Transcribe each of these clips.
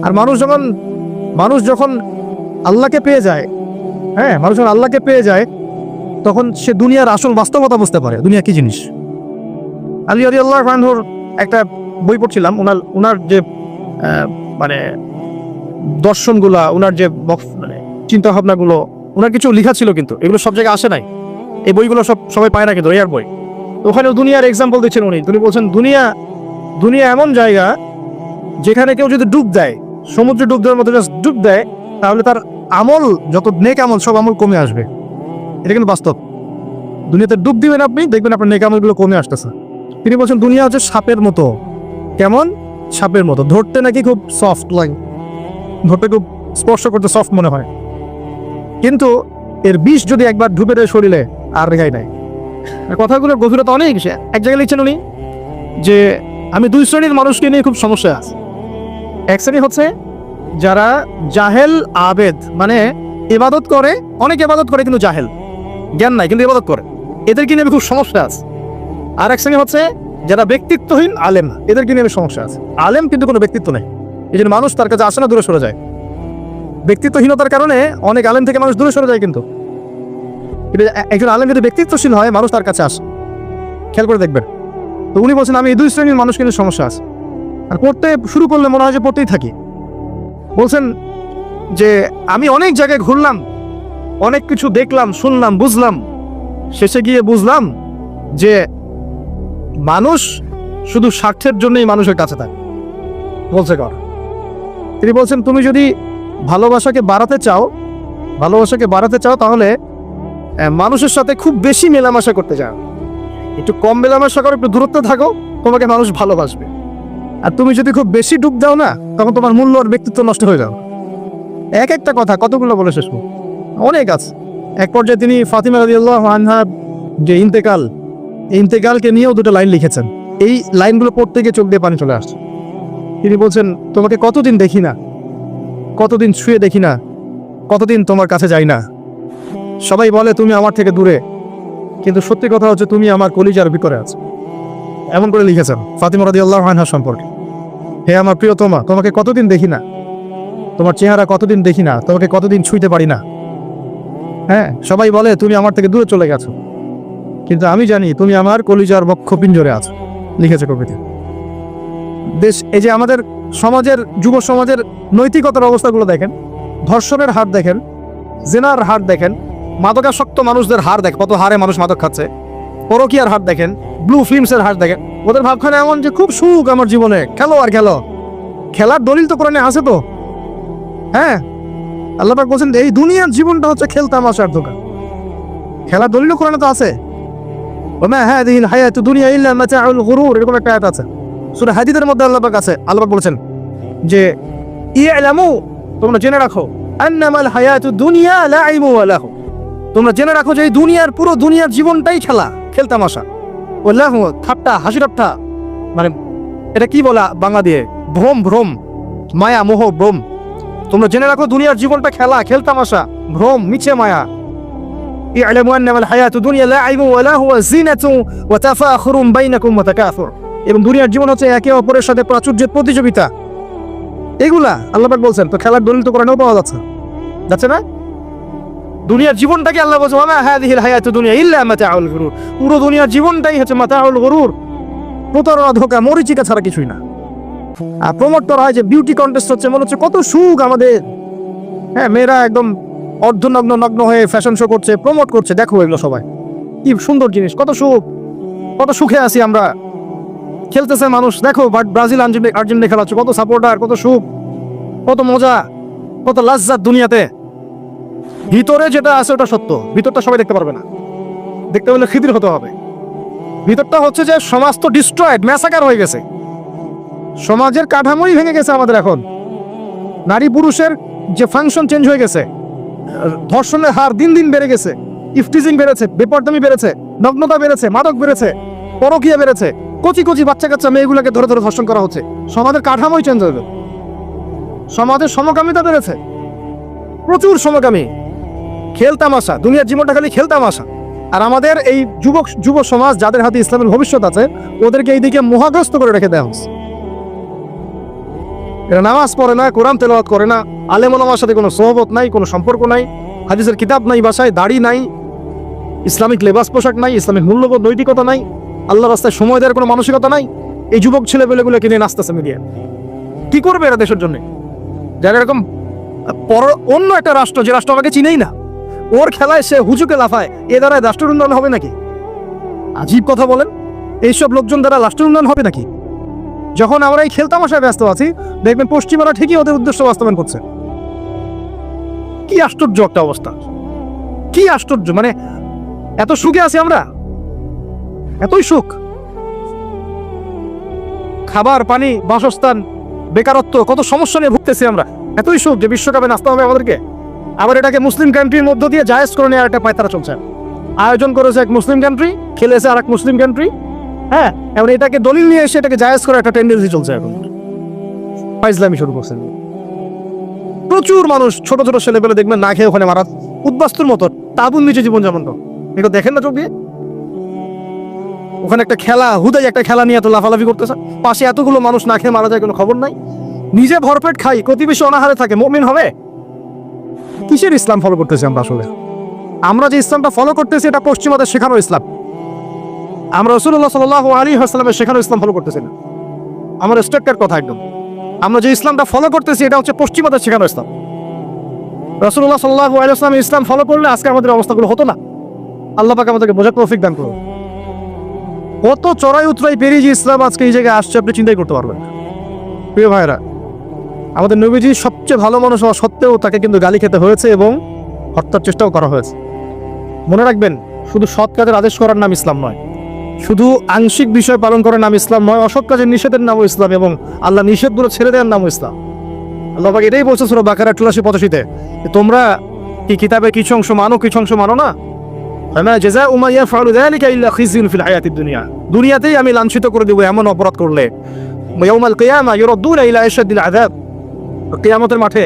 আর মানুষ যখন আল্লাহকে পেয়ে যায়, হ্যাঁ, মানুষ যখন আল্লাহকে পেয়ে যায় তখন সে দুনিয়ার আসল বাস্তবতা বুঝতে পারে, দুনিয়া কি জিনিস। আলী রাদিয়াল্লাহু আনহুর একটা বই পড়ছিলাম, ওনার যে মানে দর্শনগুলা, ওনার যে মানে চিন্তা ভাবনাগুলো, ওনার কিছু লেখা ছিল, কিন্তু এগুলো সব জায়গায় আসে নাই। এই বইগুলো সবাই পায় না, কিন্তু এর বই। ওখানে দুনিয়ার এক্সাম্পল দিচ্ছেন উনি বলছেন দুনিয়া এমন জায়গা যেখানে কেউ যদি ডুব দেয়, সমুদ্রে ডুব দেওয়ার মতো জাস্ট ডুব দেয়, তাহলে তার আমল, যত নেক আমল, সব আমল কমে আসবে। এটা কিন্তু বাস্তব। দুনিয়াতে ডুব দিবেন আপনি, দেখবেন আপনার নেক আমলগুলো কমে আসতেছে। তিনি বলছেন দুনিয়া হচ্ছে সাপের মতো। কেমন? সাপের মতো। ধরতে নাকি খুব সফট লাগে, ধরতে খুব স্পর্শ করতে সফট মনে হয়, কিন্তু এর বিষ যদি একবার ঢুকে দেয় শরীরে, আর রেখাই নাই। কথাগুলোর গভীরতা অনেক। এক জায়গায় লিখছেন উনি যে আমি দুই শ্রেণীর মানুষকে নিয়ে খুব সমস্যা আছে। এক শ্রেণী হচ্ছে যারা জাহেল আবেদ, মানে ইবাদত করে, অনেক ইবাদত করে কিন্তু জাহেল, জ্ঞান নাই কিন্তু ইবাদত করে, এদেরকে নিয়ে খুব সমস্যা আছে। আর এক শ্রেণী হচ্ছে যারা ব্যক্তিত্বহীন আলেম, এদেরকে নিয়ে সমস্যা আছে। আলেম কিন্তু কোনো ব্যক্তিত্ব নেই, এই জন্য মানুষ তার কাছে আসে না, দূরে সরে যায়। ব্যক্তিত্বহীনতার কারণে অনেক আলেম থেকে মানুষ দূরে সরে যায়, কিন্তু একজন আলেম যদি ব্যক্তিত্বশীল হয়, মানুষ তার কাছে আসে। খেয়াল করে দেখবেন। তো উনি বলছেন আমি এই দুই শ্রেণীর মানুষ কিন্তু সমস্যা আছে, আর পড়তে শুরু করলে মনে হয় যে পড়তেই থাকি। বলছেন যে আমি অনেক জায়গায় ঘুরলাম, অনেক কিছু দেখলাম, শুনলাম, বুঝলাম, শেষে গিয়ে বুঝলাম যে মানুষ শুধু স্বার্থের জন্যই মানুষের কাছে থাকে। বলছে কর, তিনি বলছেন তুমি যদি ভালোবাসাকে বাড়াতে চাও তাহলে মানুষের সাথে খুব বেশি মেলামেশা করতে চাও, একটু কম মেলামেশা করো, একটু দূরত্বে থাকো, তোমাকে মানুষ ভালোবাসবে। আর তুমি যদি খুব বেশি ডুব দাও না, তখন তোমার মূল্য আর ব্যক্তিত্ব নষ্ট হয়ে যাবে। এক একটা কথা কতগুলো বলে শেষ করব, অনেক আছে। এক পর্যায়ে তিনি ফাতিমা রাদিয়াল্লাহু আনহার যে ইন্তেকালকে নিয়েও দুটো লাইন লিখেছেন। এই লাইনগুলো পড়তে গিয়ে চোখ দিয়ে পানি চলে আসছে। তিনি বলছেন তোমাকে কতদিন দেখি না, কতদিন ছুঁয়ে দেখি না, কতদিন তোমার কাছে যাই না। সবাই বলে তুমি আমার থেকে দূরে, কিন্তু সত্যি কথা হচ্ছে তুমি আমার কলিজার ভিতরে আছো। এমন করে লিখেছেন ফাতিমা রাদিয়াল্লাহু আনহা সম্পর্কে। হে আমার প্রিয়তমা, তোমাকে কতদিন দেখি না, তোমার চেহারা কতদিন দেখি না, তোমাকে কতদিন ছুঁইতে পারি না। হ্যাঁ, সবাই বলে তুমি আমার থেকে দূরে চলে গেছো, কিন্তু আমি জানি তুমি আমার কলিজার বক্ষ পিঞ্জরে আছো। লিখেছে কবিতা। এই যে আমাদের সমাজের, যুব সমাজের নৈতিকতার অবস্থাগুলো দেখেন, ধর্ষণের হার দেখেন, জেনার হার দেখেন, মাদকাসক্ত মানুষদের হার দেখেন, কত হারে মানুষ মাদক খাচ্ছে, পরকীয়ার হার দেখেন, ব্লু ফিল্মসের হার দেখেন। ওদের ভাবখানে এমন যে খুব সুখ আমার জীবনে, খেলো আর খেলো। খেলার দলিল তো কোরআনে আছে তো। হ্যাঁ, আল্লাহ পাক বলছেন এই দুনিয়ার জীবনটা হচ্ছে খেলতামাশার দোকান। খেলার দলিল কোরআনে তো আছে। ওমা হাদিহিল হায়াতুদ দুনিয়া ইল্লা মাতাউল গুরুর, এরকম একটা আয়াত আছে সূরা হাদীদের মধ্যে। আল্লাহ পাক বলেছেন যে ইলামু, তোমরা জেনে রাখো, আন্নামাল হায়াতুদ দুনিয়া লাইবু ওয়া লাহু, তোমরা জেনে রাখো যে এই পুরো দুনিয়ার জীবনটাই খেলতামাশা। ও লাহু, ঠাট্টা, হাসি ঠাট্টা, মানে এটা কি বলা বাংলা দিয়ে, ভ্রম, মায়া, মোহ, ভ্রম। তোমরা জেনে রাখো দুনিয়ার জীবনটা খেলতামাশা, ভ্রম, মিছে মায়া। ইলামু আন্নামাল হায়াতুদ দুনিয়া লাইবু ওয়া লাহু ওয়া জিনাতু ওয়া তাফাখুরুম বাইনাকুম ওয়া তাকাসুর, এবং দুনিয়ার জীবন হচ্ছে একে অপরের সাথে প্রাচুর্যের প্রতিযোগিতা। এগুলা আল্লাহ পাক বলছেন। তো খেলার দলিল তো কোরআনেও পাওয়া যাচ্ছে না? দুনিয়ার জীবনটাকে আল্লাহ বলছে ওয়া মা হাদিহিল হায়াতুদ দুনিয়া ইল্লা মাতাউল গুরুর, পুরো দুনিয়ার জীবনটাই হচ্ছে মাতাউল গুরুর, প্রতারণা, ধোঁকা, মরিচিকা ছাড়া কিছুই না। আর প্রমোট করা হয় যে বিউটি কন্টেস্ট হচ্ছে, মনে হচ্ছে কত সুখ আমাদের। হ্যাঁ, মেয়েরা একদম নগ্ন হয়ে ফ্যাশন শো করছে, প্রমোট করছে, দেখো এগুলো সবাই কি সুন্দর জিনিস, কত সুখ, কত সুখে আছি আমরা। খেলতেছে মানুষ, দেখো ব্রাজিল আর্জেন্টিনা খেলা হচ্ছে, কত সাপোর্টার, কত সুখ, কত মজা, কত লাজ্জাত দুনিয়াতে। ভিতরে যেটা আছে ওটা সত্য, ভিতরটা সবাই দেখতে পারবে না, দেখতে হলে খিদির হতে হবে। ভিতরটা হচ্ছে যে সমাজ তো ডিস্ট্রয়েড, ম্যাসাকার হয়ে গেছে, সমাজের কাঠামোই ভেঙে গেছে আমাদের। এখন নারী পুরুষের যে ফাংশন চেঞ্জ হয়ে গেছে, ধর্ষণের হার দিন দিন বেড়ে গেছে, ইফটিজিং বেড়েছে, বেপরদামি বেড়েছে, নগ্নতা বেড়েছে, মাদক বেড়েছে, পরকীয়া বেড়েছে, কচি বাচ্চা কাচ্চা মেয়েগুলোকে ধরে ধর্ষণ করা হচ্ছে। সমাজের কাঠামোই চেঞ্জ হয়ে গেছে, সমাজের সমকামিতা বেড়েছে, প্রচুর সমকামী, খেলতামাশা, দুনিয়ার জীবনটা খালি খেলতামাশা। আর আমাদের এই যুব সমাজ, যাদের হাতে ইসলামের ভবিষ্যৎ আছে, ওদেরকে এইদিকে মোহাগ্রস্ত করে রেখে দেওয়া হচ্ছে। এরা নামাজ পড়ে না, কোরআন তেলাওয়াত করে না, আলেম ওলামার সাথে কোনো সোহবত নাই, কোনো সম্পর্ক নাই, হাদিসের কিতাব নাই বাসায়, দাড়ি নাই, ইসলামিক লেবাস পোশাক নাই, ইসলামিক মূল্যবোধ নৈতিকতা নাই, আল্লাহ রাস্তায় সময় দেওয়ার কোনো মানসিকতা নাই। এই যুবক ছেলেপেলেগুলো কিনে নাচতেছে মিডিয়া। কি করবে এরা দেশের জন্য? যারা এরকম অন্য একটা রাষ্ট্র, যে রাষ্ট্র আমাকে চিনেই না, ওর খেলায় সে হুজুকে লাফায়, এ দ্বারা রাষ্ট্রের উন্নয়ন হবে নাকি? আজীব কথা বলেন। এইসব লোকজন দ্বারা রাষ্ট্রের উন্নয়ন হবে নাকি? যখন আমরা এই খেলতামাশায় ব্যস্ত আছি, দেখবেন পশ্চিমারা ঠিকই ওদের উদ্দেশ্য বাস্তবায়ন করছে। কি আশ্চর্য একটা অবস্থা, কি আশ্চর্য! মানে এত সুখে আছি আমরা, এতই সুখ, খাবার, পানি, বাসস্থান, বেকারত্ব, কত সমস্যা নিয়ে ভুগতেছি আমরা, এতই সুখ যে বিশ্বকাপে নাচতে হবে আমাদেরকে। আবার এটাকে মুসলিম কান্ট্রির মধ্য দিয়ে জায়েজ করে নেওয়ার একটা পায়তারা চলছে। আয়োজন করেছে এক মুসলিম কান্ট্রি, খেলেছে আর এক মুসলিম কান্ট্রি। হ্যাঁ, এবং এটাকে দলিল নিয়ে এসে এটাকে জায়েজ করার একটা টেন্ডেন্সি চলছে এখন। ফাইজলামি শুরু করছেন। প্রচুর মানুষ, ছোট ছোট ছেলেপেলে দেখবেন না খেয়ে ওখানে মারা, উদ্বাস্তুর মতো তাবুর নিচে জীবনযাপন। এগুলো দেখেন না চোখ দিয়ে? ওখানে একটা খেলা, হুদাই একটা খেলা নিয়ে এত লাফালাফি করতেছে, পাশে এতগুলো মানুষ না খেয়ে মারা যায়, কোনো খবর নাই। নিজে ভরপেট খাই, প্রতিবেশী অনাহারে থাকে, মুমিন হবে? কিসের ইসলাম ফলো করতেছি আমরা আসলে? আমরা যে ইসলামটা ফলো করতেছি এটা পশ্চিমাদের শেখানো ইসলাম। আমরা রাসূলুল্লাহ সাল্লাল্লাহু আলাইহি ওয়াসাল্লামের শেখানো ইসলাম ফলো করতেছি না। আমার স্ট্রাকচার কথা একদম, আমরা যে ইসলামটা ফলো করতেছি এটা হচ্ছে পশ্চিমাদের শেখানো ইসলাম। রাসূলুল্লাহ সাল্লাল্লাহু আলাইহি ওয়াসাল্লাম ইসলাম ফলো করলে আজকে আমাদের অবস্থাগুলো হতো না। আল্লাহ পাক আমাদেরকে বোঝার তৌফিক দান করুন। কত চড়াই উতরাই পেরিয়ে যে ইসলাম আজকে এই জায়গায় আসছে, আপনি চিন্তাই করতে পারবেন। প্রিয় ভাইরা, আমাদের নবীজি সবচেয়ে ভালো মানুষ হওয়া সত্ত্বেও তাকে কিন্তু গালি খেতে হয়েছে এবং হত্যার চেষ্টাও করা হয়েছে। মনে রাখবেন, শুধু সৎ কাজের আদেশ করার নাম ইসলাম নয়, শুধু আংশিক বিষয় পালন করার নাম ইসলাম নয়, অসৎ কাজের নিষেধের নামও ইসলাম, এবং আল্লাহ নিষেধগুলো ছেড়ে দেওয়ার নামও ইসলাম। আল্লাহ পাক এটাই বলছে সূরা বাকারা ৮৪-৮৫-তে, তোমরা কি কিতাবে কিছু অংশ মানো, কিছু অংশ মানো না? দুনিয়াতেই আমি লাঞ্ছিত করে দেবো এমন অপরাধ করলে। কিয়ামতের মাঠে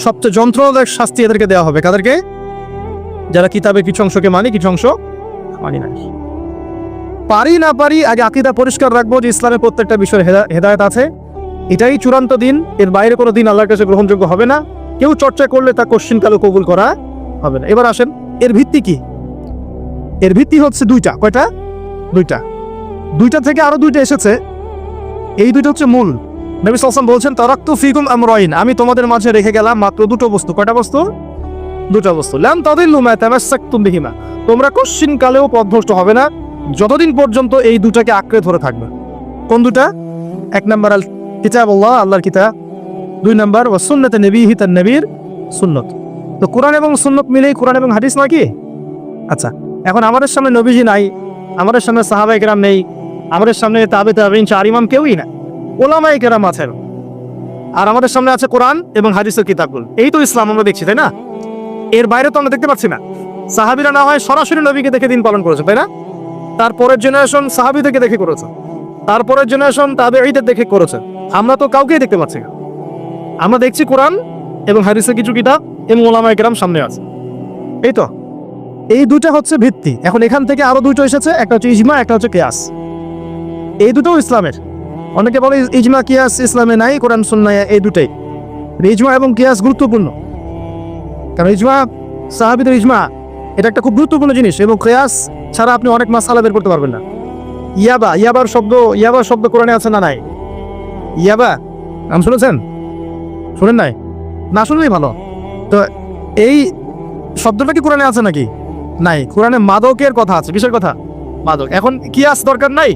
সবচেয়ে যন্ত্রণাদায়ক শাস্তি এদেরকে দেওয়া হবে। কাদেরকে? যারা কিতাবে কিছু অংশকে মানি, কিছু অংশ মানি না। পারি না পারি, আগে আকীদা পরিষ্কার রাখবো যে ইসলামের প্রত্যেকটা বিষয়ে হেদায়েত আছে, এটাই চূড়ান্ত দিন। এর বাইরে কোনো দিন আল্লাহর কাছে গ্রহণযোগ্য হবে না। কেউ চর্চা করলে তা কোশ্চিনকালে কবুল করা হবে না। এবার আসেন, এর ভিত্তি কি? এর ভিত্তি হচ্ছে দুইটা। কয়টা? দুইটা থেকে আরো দুইটা এসেছে। এই দুইটা হচ্ছে মূল। নবী সাল্লাল্লাহু আলাইহি ওয়াসাল্লাম বলছেন, তারাকতু ফিকুম আমরাইন, আমি তোমাদের মাঝে রেখে গেলাম মাত্র দুটো বস্তু। কয়টা বস্তু? দুটো বস্তু। লান তাদিল্লু মা তামাসসাকতুম বিহিমা, তোমরা কোশ্চিনকালেও পথভ্রষ্ট হবে না যতদিন পর্যন্ত এই দুটাকে আঁকড়ে ধরে থাকবে। কোন দুটা? এক নাম্বার আল কিতাবুল্লাহ, আল্লাহর কিতাব। দুই নাম্বার ওয়া সুন্নাতে নবীহি, তার নবীর সুন্নত। তো কোরআন এবং সুন্নত মিলেই কোরআন এবং হাদিস নয় কি? আচ্ছা, এখন আমাদের সামনে নবীজি নাই, আমাদের সামনে সাহাবায়ে কেরাম নেই, আমাদের সামনে তাবে তাবেঈন, চার ইমাম কেউই না, ওলামায়ে কেরাম আছেন, আর আমাদের সামনে আছে কোরআন এবং হাদিসের কিতাবগুলো। এই তো ইসলাম আমরা দেখছি, তাই না? এর বাইরে তো আমরা দেখতে পাচ্ছি না। সাহাবীরা না হয় সরাসরি নবীকে দেখে দিন পালন করেছে, তাই না? তারপরের জেনারেশন সাহাবীদেরকে দেখে করেছে, তারপরের জেনারেশন তাবেঈদের দেখে করেছে। আমরা তো কাউকেই দেখতে পাচ্ছি না। আমরা দেখছি কোরআন এবং হাদিসের কিছু কিতাব এবং ওলামায়ে কেরাম সামনে আছে। এই তো, এই দুটো হচ্ছে ভিত্তি। এখন এখান থেকে আরো দুটো এসেছে, একটা হচ্ছে ইজমা, একটা হচ্ছে কিয়াস। এই দুটো ইসলামের। অনেকে বলে ইজমা কিয়াস ইসলামে নাই, কোরআন সুন্নাহ এই দুটোই। ইজমা এবং কিয়াস গুরুত্বপূর্ণ, কারণ ইজমা, সাহাবীদের ইজমা, এটা একটা খুব গুরুত্বপূর্ণ জিনিস, এবং কিয়াস ছাড়া আপনি অনেক মাসআলা বের করতে পারবেন না। ইয়াবার শব্দ কোরআনে আছে না নাই? ইয়াবা নাম শুনেছেন? শুনেন নাই? না শুনলেই ভালো। তো এই শব্দটা কি কোরআনে আছে নাকি? নাই। কোরআনে মাদকের কথা আছে। কিসের কথা? মাদক। এখন কিয়াস দরকার নাই?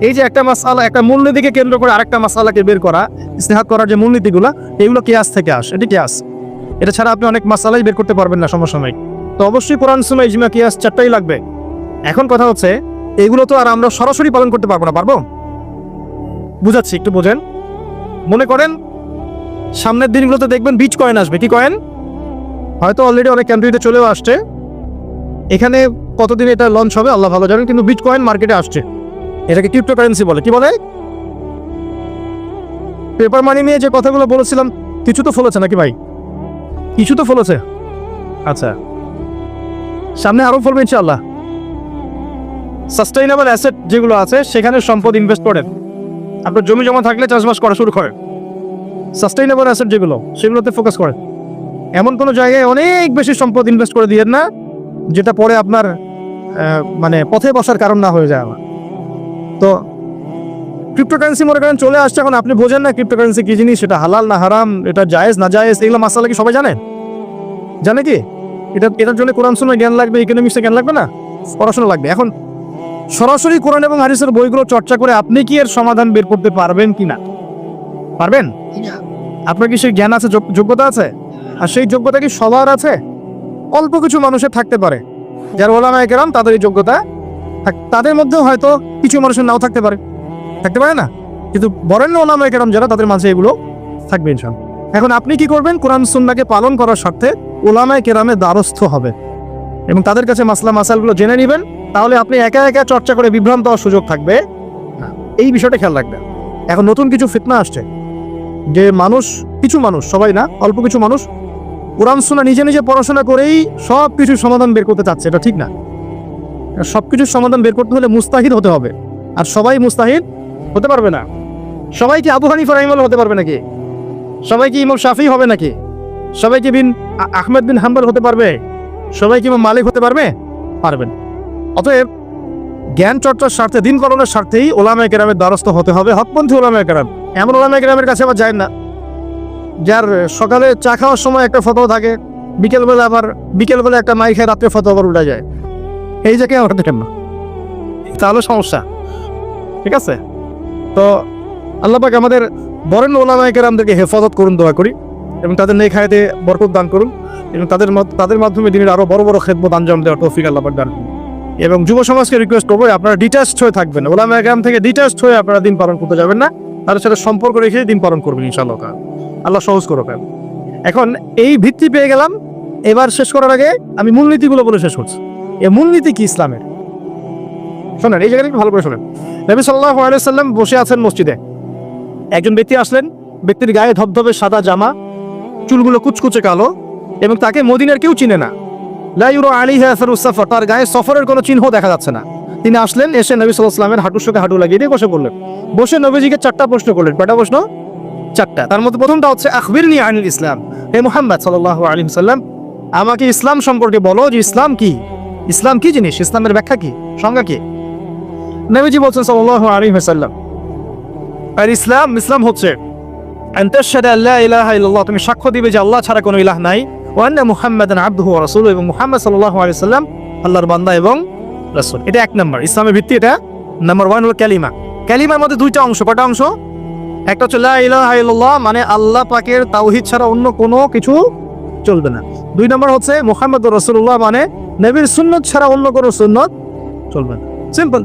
এই যে একটা মাসআলা, একটা মূলনীতিকে কেন্দ্র করে আরেকটা মাসআলাকে বের করা, ইস্তেহাদ করার যে মূলনীতিগুলো, এগুলো কিয়াস থেকে আসে। এটি কিয়াস। এটা ছাড়া আপনি অনেক মাসআলাই বের করতে পারবেন না সমসাময়িক। তো অবশ্যই কোরআন, সুন্নাহ, ইজমা, কিয়াস চারটাই লাগবে। এখন কথা হচ্ছে, এগুলো তো আর আমরা সরাসরি পালন করতে পারবো না। পারবো? বুঝাচ্ছি, একটু বোঝেন। মনে করেন সামনের দিনগুলোতে দেখবেন বিচ কয়েন আসবে। কি কয়েন? হয়তো অলরেডি অনেক কান্ট্রিতে চলেও আসছে। এখানে কতদিন এটা লঞ্চ হবে আল্লাহ ভালো জানেন, কিন্তু বিট কয়েন মার্কেটে আসছে। এটাকে ক্রিপ্টোকারেন্সি বলে। কি বলে? পেপার মানি নিয়ে যে কথাগুলো বলেছিলাম, কিছু তো ফলেছে নাকি ভাই? কিছু তো ফলেছে। আচ্ছা, সামনে আরো ফলবে ইনশাআল্লাহ। সাস্টেইনেবল অ্যাসেট যেগুলো আছে সেখানে সম্পদ ইনভেস্ট করেন। আপনার জমি জমা থাকলে চাষবাস করা শুরু করেন। সাস্টেইনেবল অ্যাসেট যেগুলো, সেগুলোতে ফোকাস করেন। এমন কোনো জায়গায় অনেক বেশি সম্পদ ইনভেস্ট করে দিয়েন না যেটা পরে আপনার মানে পথে বসার কারণ না হয়ে যায় আমার। তো ক্রিপ্টোকারেন্সি মনে করেন চলে আসছে, এখন আপনি বোঝেন না ক্রিপ্টোকারেন্সি কি জিনিস, সেটা হালাল না হারাম, এটা জায়েজ না জায়েজ, এগুলো মাসালা কি সবাই জানে? জানে কি? এটার জন্য কোরআন সুন্নাহ জ্ঞান লাগবে, ইকোনমিক্সে জ্ঞান লাগবে না, পড়াশোনা লাগবে। এখন সরাসরি কোরআন এবং হাদিসের বইগুলো চর্চা করে আপনি কি এর সমাধান বের করতে পারবেন কি না? পারবেন? আপনার কি সেই জ্ঞান আছে, যোগ্যতা আছে? আর সেই যোগ্যতা কি সবার আছে? অল্প কিছু মানুষের থাকতে পারে, যারা ওলামায়ে কেরাম, তাদের এই যোগ্যতা, তাদের মধ্যেও হয়তো কিছু মানুষের নাও থাকতে পারে না, কিন্তু বরেণ্য ওলামায়ে কেরাম যারা, তাদের মাঝে এগুলো থাকবে ইনশাআল্লাহ। এখন আপনি কি করবেন? কোরআন সুন্নাহকে পালন করার স্বার্থে ওলামায়ে কেরামের দ্বারস্থ হবেন এবং তাদের কাছে মাসলা মাসালগুলো জেনে নেবেন। তাহলে আপনি একা একা চর্চা করে বিভ্রান্ত হওয়ার সুযোগ থাকবে না। এই বিষয়টা খেয়াল রাখবেন। এখন নতুন কিছু ফিতনা আসছে যে কিছু মানুষ, সবাই না, অল্প কিছু মানুষ কোরআন সুন্নাহ নিজে নিজে পড়াশোনা করেই সব কিছুর সমাধান বের করতে চাচ্ছে। এটা ঠিক না। সব কিছুর সমাধান বের করতে হলে মুস্তাহিদ হতে হবে, আর সবাই মুস্তাহিদ হতে পারবে না। সবাই কি আবু হানিফা রাহিমাহুল্লাহ হতে পারবে নাকি? সবাই কি ইমাম শাফি হবে নাকি? সবাই কি আহমেদ বিন হাম্বল হতে পারবে? সবাই কি ইমাম মালিক হতে পারবে? পারবেন। অতএব জ্ঞান চর্চার স্বার্থে, দিন পালনের স্বার্থেই ওলামায়ে কেরামের দ্বারস্থ হতে হবে, হকপন্থী ওলামায়ে কেরাম। এমন ওলামায়ে কেরামের কাছে আবার যায় না যার সকালে চা খাওয়ার সময় একটা ফতোয়া থাকে, বিকেলবেলা একটা মাই খায়, রাত্রে ফতোয়া আবার উঠে যায়। এই জায়গায় আমরা দেখেন না, তাহলে সমস্যা। ঠিক আছে? তো আল্লাহ পাক আমাদের বরেণ্য ওলামায়ে কেরামদেরকে হেফাজত করুন, দোয়া করি, এবং তাদের নেক হায়াতে বরকত দান করুন, এবং তাদের মাধ্যমে দিনের আরো বড় বড় খেদমত আঞ্জাম দেওয়ার তৌফিক আল্লাহ পাক দান করুন। এবং যুব সমাজকে রিকোয়েস্ট করবো, আপনারা ডিটাচড হয়ে থাকবেন, ওলামায়ে কেরাম থেকে ডিটাচড হয়ে আপনারা দিন পালন করতে যাবেন না, তাদের সাথে সম্পর্ক রেখে দিন পালন করবেন ইনশাআল্লাহ। আল্লাহ সহজ করুক। এখন এই ভিত্তি পেয়ে গেলাম, এবার শেষ করার আগে আমি মূলনীতিগুলো বলে শেষ করছি। এই মূলনীতি কি ইসলামের? শোনেন, এই জায়গাটা ভালো করে শোনেন। নবী সাল্লাল্লাহু আলাইহি সাল্লাম বসে আছেন মসজিদে, একজন ব্যক্তি আসলেন, ব্যক্তির গায়ে ধবধবে সাদা জামা, চুলগুলো কুচকুচে কালো, এবং তাকে মদিনার কেউ চিনে না। লা ইউরা আলাইহি আসারুস সাফর, তার গায়ে সফরের কোনো চিহ্ন দেখা যাচ্ছে না। তিনি আসলেন, এসে নবী সাল্লাল্লাহু আলাইহি সাল্লামের হাঁটুর সাথে হাঁটু লাগিয়ে দিয়ে বসে পড়লেন। বসে নবীজিকে 4টা প্রশ্ন করলেন। কয়টা প্রশ্ন? 4টা। তার মধ্যে প্রথমটা হচ্ছে আখবিরনি আনিল ইসলাম, হে মুহাম্মদ সাল্লাল্লাহু আলাইহি ওয়াসাল্লাম, আমাকে ইসলাম সম্পর্কে বলো, যে ইসলাম কি, ইসলাম কি জিনিস, ইসলামের ব্যাখ্যা কি, সংজ্ঞা কি? নবীজি বলছেন সাল্লাল্লাহু আলাইহি ওয়াসাল্লাম, আর ইসলাম হচ্ছে আনতাশহাদু আল্লা ইলাহা ইল্লাল্লাহ, তুমি সাক্ষ্য দিবে যে আল্লাহ ছাড়া কোনো ইলাহ নাই, ওয়া আন্না মুহাম্মাদান আবদুহু ওয়া রাসূলুহু, এবং মুহাম্মদ সাল্লাল্লাহু আলাইহি ওয়াসাল্লাম আল্লাহর বান্দা এবং রাসূল। এটা 1 নাম্বার ইসলামের ভিত্তি। এটা নাম্বার 1 হলো কালিমা। কালিমার মধ্যে 2টা অংশ। কয়টা অংশ? একটা হচ্ছে লা ইলাহা ইল্লাল্লাহ, মানে আল্লাহ পাকের তাওহীদ ছাড়া অন্য কোনো কিছু চলবে না। 2 নাম্বার হচ্ছে মুহাম্মদুর রাসূলুল্লাহ, মানে নবীর সুন্নাত ছাড়া অন্য কোনো সুন্নাত চলবে না। সিম্পল।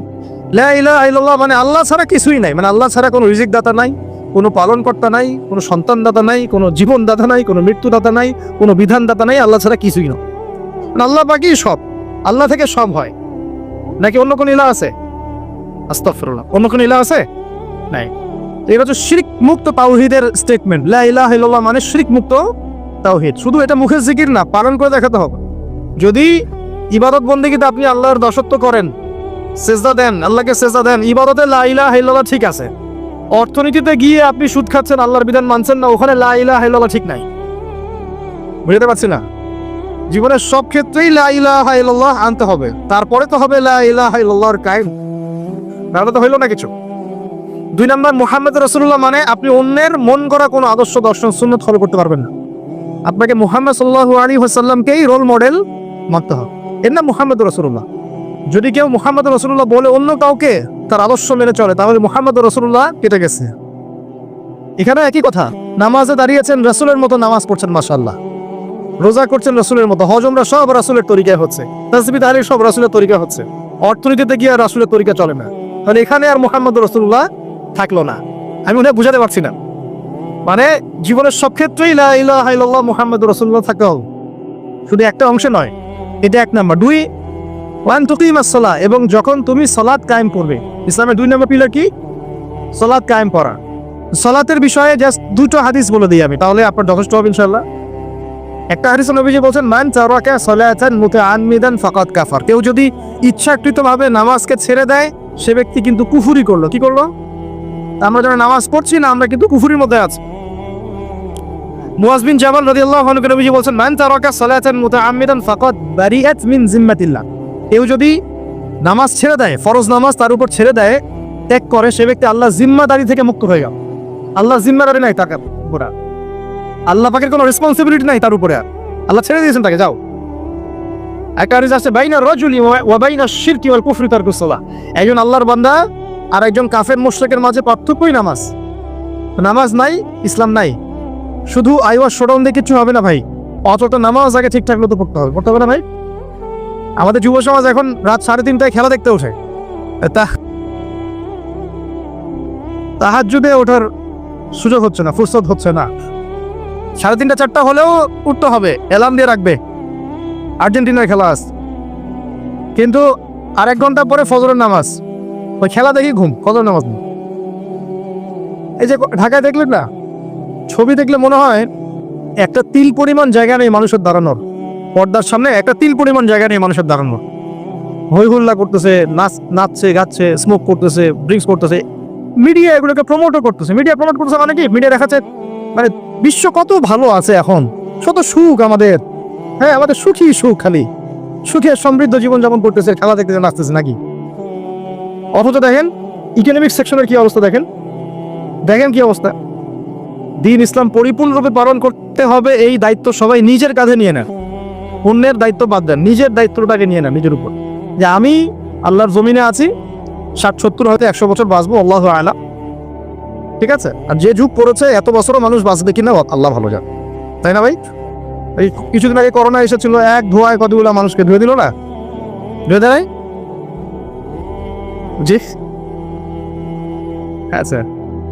লা ইলাহা ইল্লাল্লাহ মানে আল্লাহ ছাড়া কিছুই নাই, মানে আল্লাহ ছাড়া কোনো রিজিক দাতা নাই, কোনো পালনকর্তা নাই, কোনো সন্তান দাতা নাই, কোনো জীবন দাতা নাই, কোনো মৃত্যু দাতা নাই, কোনো বিধান দাতা নাই, আল্লাহ ছাড়া কিছুই না। আল্লাহ পাকই সব, আল্লাহ থেকে সব হয়। নাকি অন্য কোনো ইলাহ আছে? আস্তাগফিরুল্লাহ, অন্য কোনো ইলাহ আছে? নাই। এটা হচ্ছে শিরক মুক্ত তাওহীদের স্টেটমেন্ট। লা ইলাহা ইল্লাল্লাহ মানে শিরক মুক্ত তাওহীদ। শুধু এটা মুখের জিকির না, পালন করে দেখাতে হবে। যদি ইবাদত বন্দেগীতে আপনি আল্লাহর দাসত্ব করেন, সেজদা দেন, আল্লাহকে সেজদা দেন, ইবাদতে লা ইলাহা ইল্লাল্লাহ ঠিক আছে। অর্থনীতিতে গিয়ে আপনি সুদ খাচ্ছেন, আল্লাহর বিধান মানছেন না, ওখানে লা ইলাহা ইল্লাল্লাহ ঠিক নাই। বুঝতে পারছি না? জীবনের সব ক্ষেত্রেই লা ইলাহা ইল্লাল্লাহ আনতে হবে, তারপরে তো হবে লা ইলাহা ইল্লাল্লাহর কায়েম। তাহলে তো হইল না কিছু। 2 নাম্বার মুহাম্মদ রাসূলুল্লাহ মানে আপনি অন্যের মন গড়া কোনো আদর্শ, দর্শন, সুন্নাত ফলো করতে পারবেন না। আপনাকে মুহাম্মদ সাল্লাল্লাহু আলাইহি ওয়াসাল্লামকেই রোল মডেল মানতে হবে। এর নাম মুহাম্মদ রাসূলুল্লাহ। যদি কেউ মুহাম্মদ রাসূলুল্লাহ বলে অন্য কাউকে তার আদর্শ মেনে চলে, তাহলে মুহাম্মদ রাসূলুল্লাহ কেটে গেছে। এখানে একই কথা, নামাজে দাঁড়িয়েছেন, রাসূলের মতো নামাজ পড়ছেন, মাশাআল্লাহ। রোজা করছেন রাসূলের মতো, হজ উমরা সব রাসূলের তরিকায় হচ্ছে, তাসবিহ তাহলিল সব রাসূলের তরিকা হচ্ছে। অর্থনীতিতে গিয়ে রাসূলের তরিকা চলে না, তাহলে এখানে আর মুহাম্মদ রাসূলুল্লাহ থাকলো না। আমি মনে হয় বুঝাতে পারছি না। মানে জীবনের সব ক্ষেত্রেই লা ইলাহা ইল্লাল্লাহ মুহাম্মাদুর রাসূলুল্লাহ থাকতে হবে, শুধু একটা অংশে নয়। এটা 1 নাম্বার। 2 ওয়ান তুকিমাস সালাহ, এবং যখন তুমি সালাত কায়েম করবে। ইসলামের 2 নম্বর পিলার কি? সালাত কায়েম করা। সালাতের বিষয়ে জাস্ট 2টা হাদিস বলে দিই আমি, তাহলে আপনার যথেষ্ট হবে ইনশাআল্লাহ। একটা হাদিসে নবীজি বলেন, মান তারাকা সালাতান মুতাআম্মিদান ফাকাদ কাফার, কেউ যদি ইচ্ছাকৃতভাবে নামাজকে ছেড়ে দেয়, সে ব্যক্তি কিন্তু কুফরি করলো। কি করলো? আমরা যারা নামাজ পড়ছি না, আমরা কিন্তু কুফরির মধ্যে আছি। মুয়াজ বিন জাবাল রাদিয়াল্লাহু আনহু নবীজি বলেন, মান তারাকা সালাতান মুতাআম্মিদান ফাকাদ বারিআত মিন জিম্মাতিল্লাহ। কেউ যদি নামাজ ছেড়ে দেয়, ফরজ নামাজ তার উপর ছেড়ে দেয়, ত্যাগ করে, সে ব্যক্তি আল্লাহ জিম্মাদারি থেকে মুক্ত হয়ে গেল। আল্লাহ জিম্মাদারি নাই তার উপরে, আল্লাহ পাকের কোনো রেসপন্সিবিলিটি নাই তার উপরে, আল্লাহ ছেড়ে দিয়েছেন তাকে, যাও। একটা হাদিস আছে, বাইনা রাজুলি ওয়া বাইনা শিরকি ওয়াল কুফরি তারকুস সালাহ। একজন আল্লাহর বান্দা আর একজন কাফের মুশরিকের মাঝে পার্থক্যই নামাজ। নামাজ নাই, ইসলাম নাই। শুধু আইওয়া শোডাউন দিয়ে কিছু হবে না ভাই, অতটা নামাজ আগে ঠিকঠাক মতো পড়তে হবে না ভাই। আমাদের যুব সমাজ এখন রাত 3:30টায় খেলা দেখতে ওঠে, তাহাজ্জুদে ওঠার সুযোগ হচ্ছে না, ফুরসত হচ্ছে না। 3:30 4টা হলেও উঠতে হবে, অ্যালার্ম দিয়ে রাখবে, আর্জেন্টিনার খেলা আছে। কিন্তু আর 1 ঘন্টা পরে ফজরের নামাজ, ওই খেলা দেখি ঘুম, ফজরের নামাজ নেই। এই যে ঢাকায় দেখলেন না, ছবি দেখলে মনে হয় একটা তিল পরিমাণ জায়গা নেই মানুষের দাঁড়ানোর, পর্দার সামনে একটা তিল পরিমাণ জায়গা নেই মানুষের দাঁড়ানোর। হই হুল্লা করতেছে, নাচছে গাচ্ছে, স্মোক করতেছে, ড্রিঙ্কস করতেছে। মিডিয়া এগুলোকে প্রমোটও করতেছে। মিডিয়া প্রমোট করতেছে মানে কি, মিডিয়া দেখাচ্ছে মানে বিশ্ব কত ভালো আছে এখন, কত সুখ আমাদের, হ্যাঁ আমাদের সুখী সুখ, খালি সুখে সমৃদ্ধ জীবনযাপন করতেছে, খেলা দেখতেছে, নাচতেছে নাকি। অথচ দেখেন ইকোনমিক সেকশনের কি অবস্থা, দেখেন কি অবস্থা। দ্বীন ইসলাম পরিপূর্ণরূপে পালন করতে হবে, এই দায়িত্ব সবাই নিজের কাঁধে নিয়ে নেন। অন্যের দায়িত্ব বাদ দেন, নিজের দায়িত্বটাকে নিয়ে নেন নিজের উপর, যে আমি আল্লাহর জমিনে আছি, 60-70 হয়তো 100 বছর বাঁচবো, আল্লাহু আ'লাম, ঠিক আছে। আর যে যুগ পড়েছে এত বছরও মানুষ বাঁচবে কিনা আল্লাহ ভালো জানে, তাই না ভাই? এই কিছুদিন আগে করোনা এসেছিল, এক ধোঁয়ায় কতগুলো মানুষকে ধুয়ে দিল না, ধুয়ে দেয় নাই? জি আচ্ছা,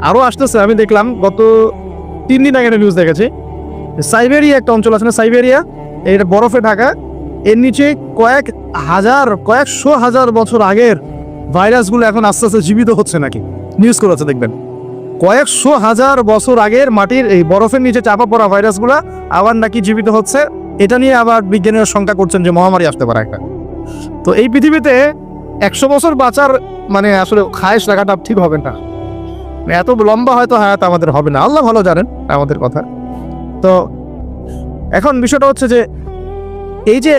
আরো আসতেছে। আমি দেখলাম গত 3 দিন আগে নিউজ দেখেছি, সাইবেরিয়া একটা অঞ্চল আছে না, সাইবেরিয়া, এটা বরফে ঢাকা, এর নিচে কয়েকশো হাজার বছর আগের ভাইরাসগুলো এখন আস্তে আস্তে জীবিত হচ্ছে নাকি, নিউজ করেছে দেখবেন। কয়েকশো হাজার বছর আগের মাটির এই বরফের নিচে চাপা পড়া ভাইরাসগুলো আবার নাকি জীবিত হচ্ছে। এটা নিয়ে আবার বিজ্ঞানীরা শঙ্কা করছেন যে মহামারী আসতে পারে একটা। তো এই পৃথিবীতে 100 বছর বাঁচার মানে আসলে খায়েশ রাখাটা ঠিক হবে না, এত লম্বা হয়তো হায়াত আমাদের হবে না, আল্লাহ ভালো জানেন আমাদের কথা। তো এখন বিষয়টা হচ্ছে যে এই যে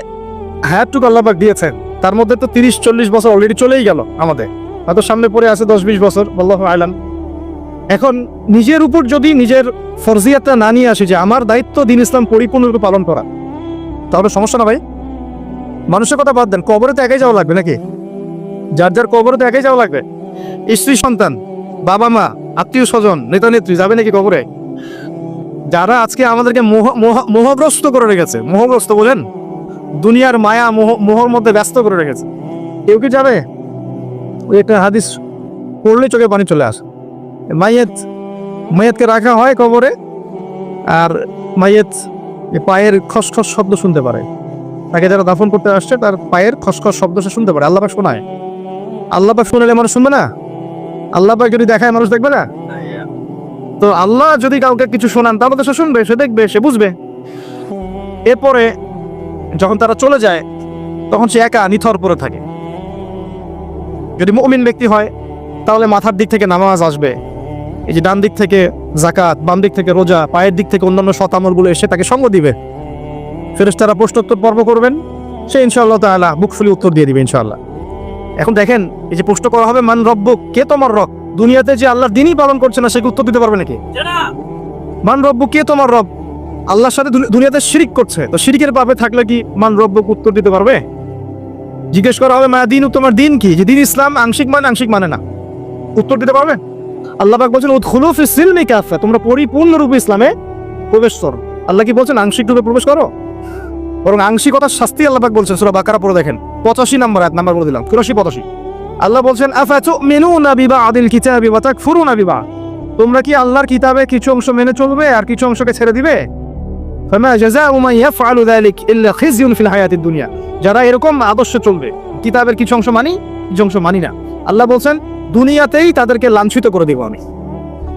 হায়াতটুকু আল্লাহ পাক দিয়েছেন, তার মধ্যে তো 30-40 বছর অলরেডি চলেই গেল, আমাদের হয়তো সামনে পড়ে আছে 10-20 বছর, আল্লাহু আ'লাম। এখন নিজের উপর যদি নিজের ফরজিয়াতটা না নিয়ে আসি যে আমার দায়িত্ব দ্বীন ইসলাম পরিপূর্ণরূপে পালন করা, তাহলে সমস্যা না ভাই। মানুষের কথা বাদ দেন, কবরে তো একাই যাওয়া লাগবে নাকি, যার কবরে তো একাই যাওয়া লাগবে। স্ত্রী সন্তান, বাবা মা, আত্মীয় স্বজন, নেতা নেত্রী যাবে নাকি কবরে? যারা আজকে আমাদেরকে মোহগ্রস্ত করে রেখেছে, মোহগ্রস্ত বলেন, দুনিয়ার মায়া মোহর মধ্যে ব্যস্ত করে রেখেছে, কেউ কি যাবে? ওই একটা হাদিস পড়লে চোখে পানি চলে আসে। মাইয়াতকে রাখা হয় কবরে, আর মাইয়াত পায়ের খসখস শব্দ শুনতে পারে, তাকে যারা দাফন করতে আসছে তার পায়ের খসখস শব্দ সে শুনতে পারে। আল্লাহ পাক শোনায়, আল্লাহ পাক শুনলে মানুষ শুনবে না? আল্লাহ পাক যদি দেখায় মানুষ দেখবে না? তো আল্লাহ যদি কাউকে কিছু শোনান তাহলে তো সে শুনবে, সে দেখবে, সে বুঝবে। এরপরে যখন তারা চলে যায় তখন সে একা নিথর পড়ে থাকে। যদি মুমিন ব্যক্তি হয় তাহলে মাথার দিক থেকে নামাজ আসবে, এই যে ডান দিক থেকে যাকাত, বাম দিক থেকে রোজা, পায়ের দিক থেকে অন্যান্য সৎ আমলগুলো এসে তাকে সঙ্গ দিবে। ফেরেশতারা প্রশ্নোত্তর পর্ব করবেন, সে ইনশাআল্লাহ তাআলা বুক ফুলি উত্তর দিয়ে দিবে ইনশাআল্লাহ। এখন দেখেন, এই যে প্রশ্ন করা হবে মান রব্বুক, কে তোমার রব, দুনিয়াতে যে আল্লাহর দ্বীনই পালন করছে না সে উত্তর দিতে পারবে নাকি? মান রব্বুক, কে তোমার রব, আল্লাহর সাথে দুনিয়াতে শিরিক করছে, তো শিরিকের পাপে থাকলে কি মান রব্বুক উত্তর দিতে পারবে? জিজ্ঞেস করা হবে মা দিন, তোমার দিন কি, যে দিন ইসলাম আংশিক মানে না, উত্তর দিতে পারবে? আল্লাহ পাক বলছেন উদখুলু ফিস সিলমি কাফা, তোমরা পরিপূর্ণরূপে ইসলামে প্রবেশ করো। আল্লাহ কি বলছেন আংশিক রূপে প্রবেশ করো? বরং আংশিকতার শাস্তি আল্লাহ পাক বলছেন সূরা বাকারা পড়ে দেখেন, 85 নম্বর আয়াত, নাম্বার বলে দিলাম 84-85। আল্লাহ বলছেন আফাতুমিনুনা বিবাদিল কিতাবি ওয়া তাকফুরুনা বিবাদ, তোমরা কি আল্লাহর কিতাবে কিছু অংশ মেনে চলবে আর কিছু অংশকে ছেড়ে দিবে? ফামা জাযাউ মান ইয়াফআলু যালিক ইল্লা খিজিউন ফিল হায়াতিদ দুনিয়া, যারা এরকম আদর্শে চলবে, কিতাবের কিছু অংশ মানি, কিছু অংশ মানি না, আল্লাহ বলছেন দুনিয়াতেই তাদেরকে লাঞ্ছিত করে দিব আমি।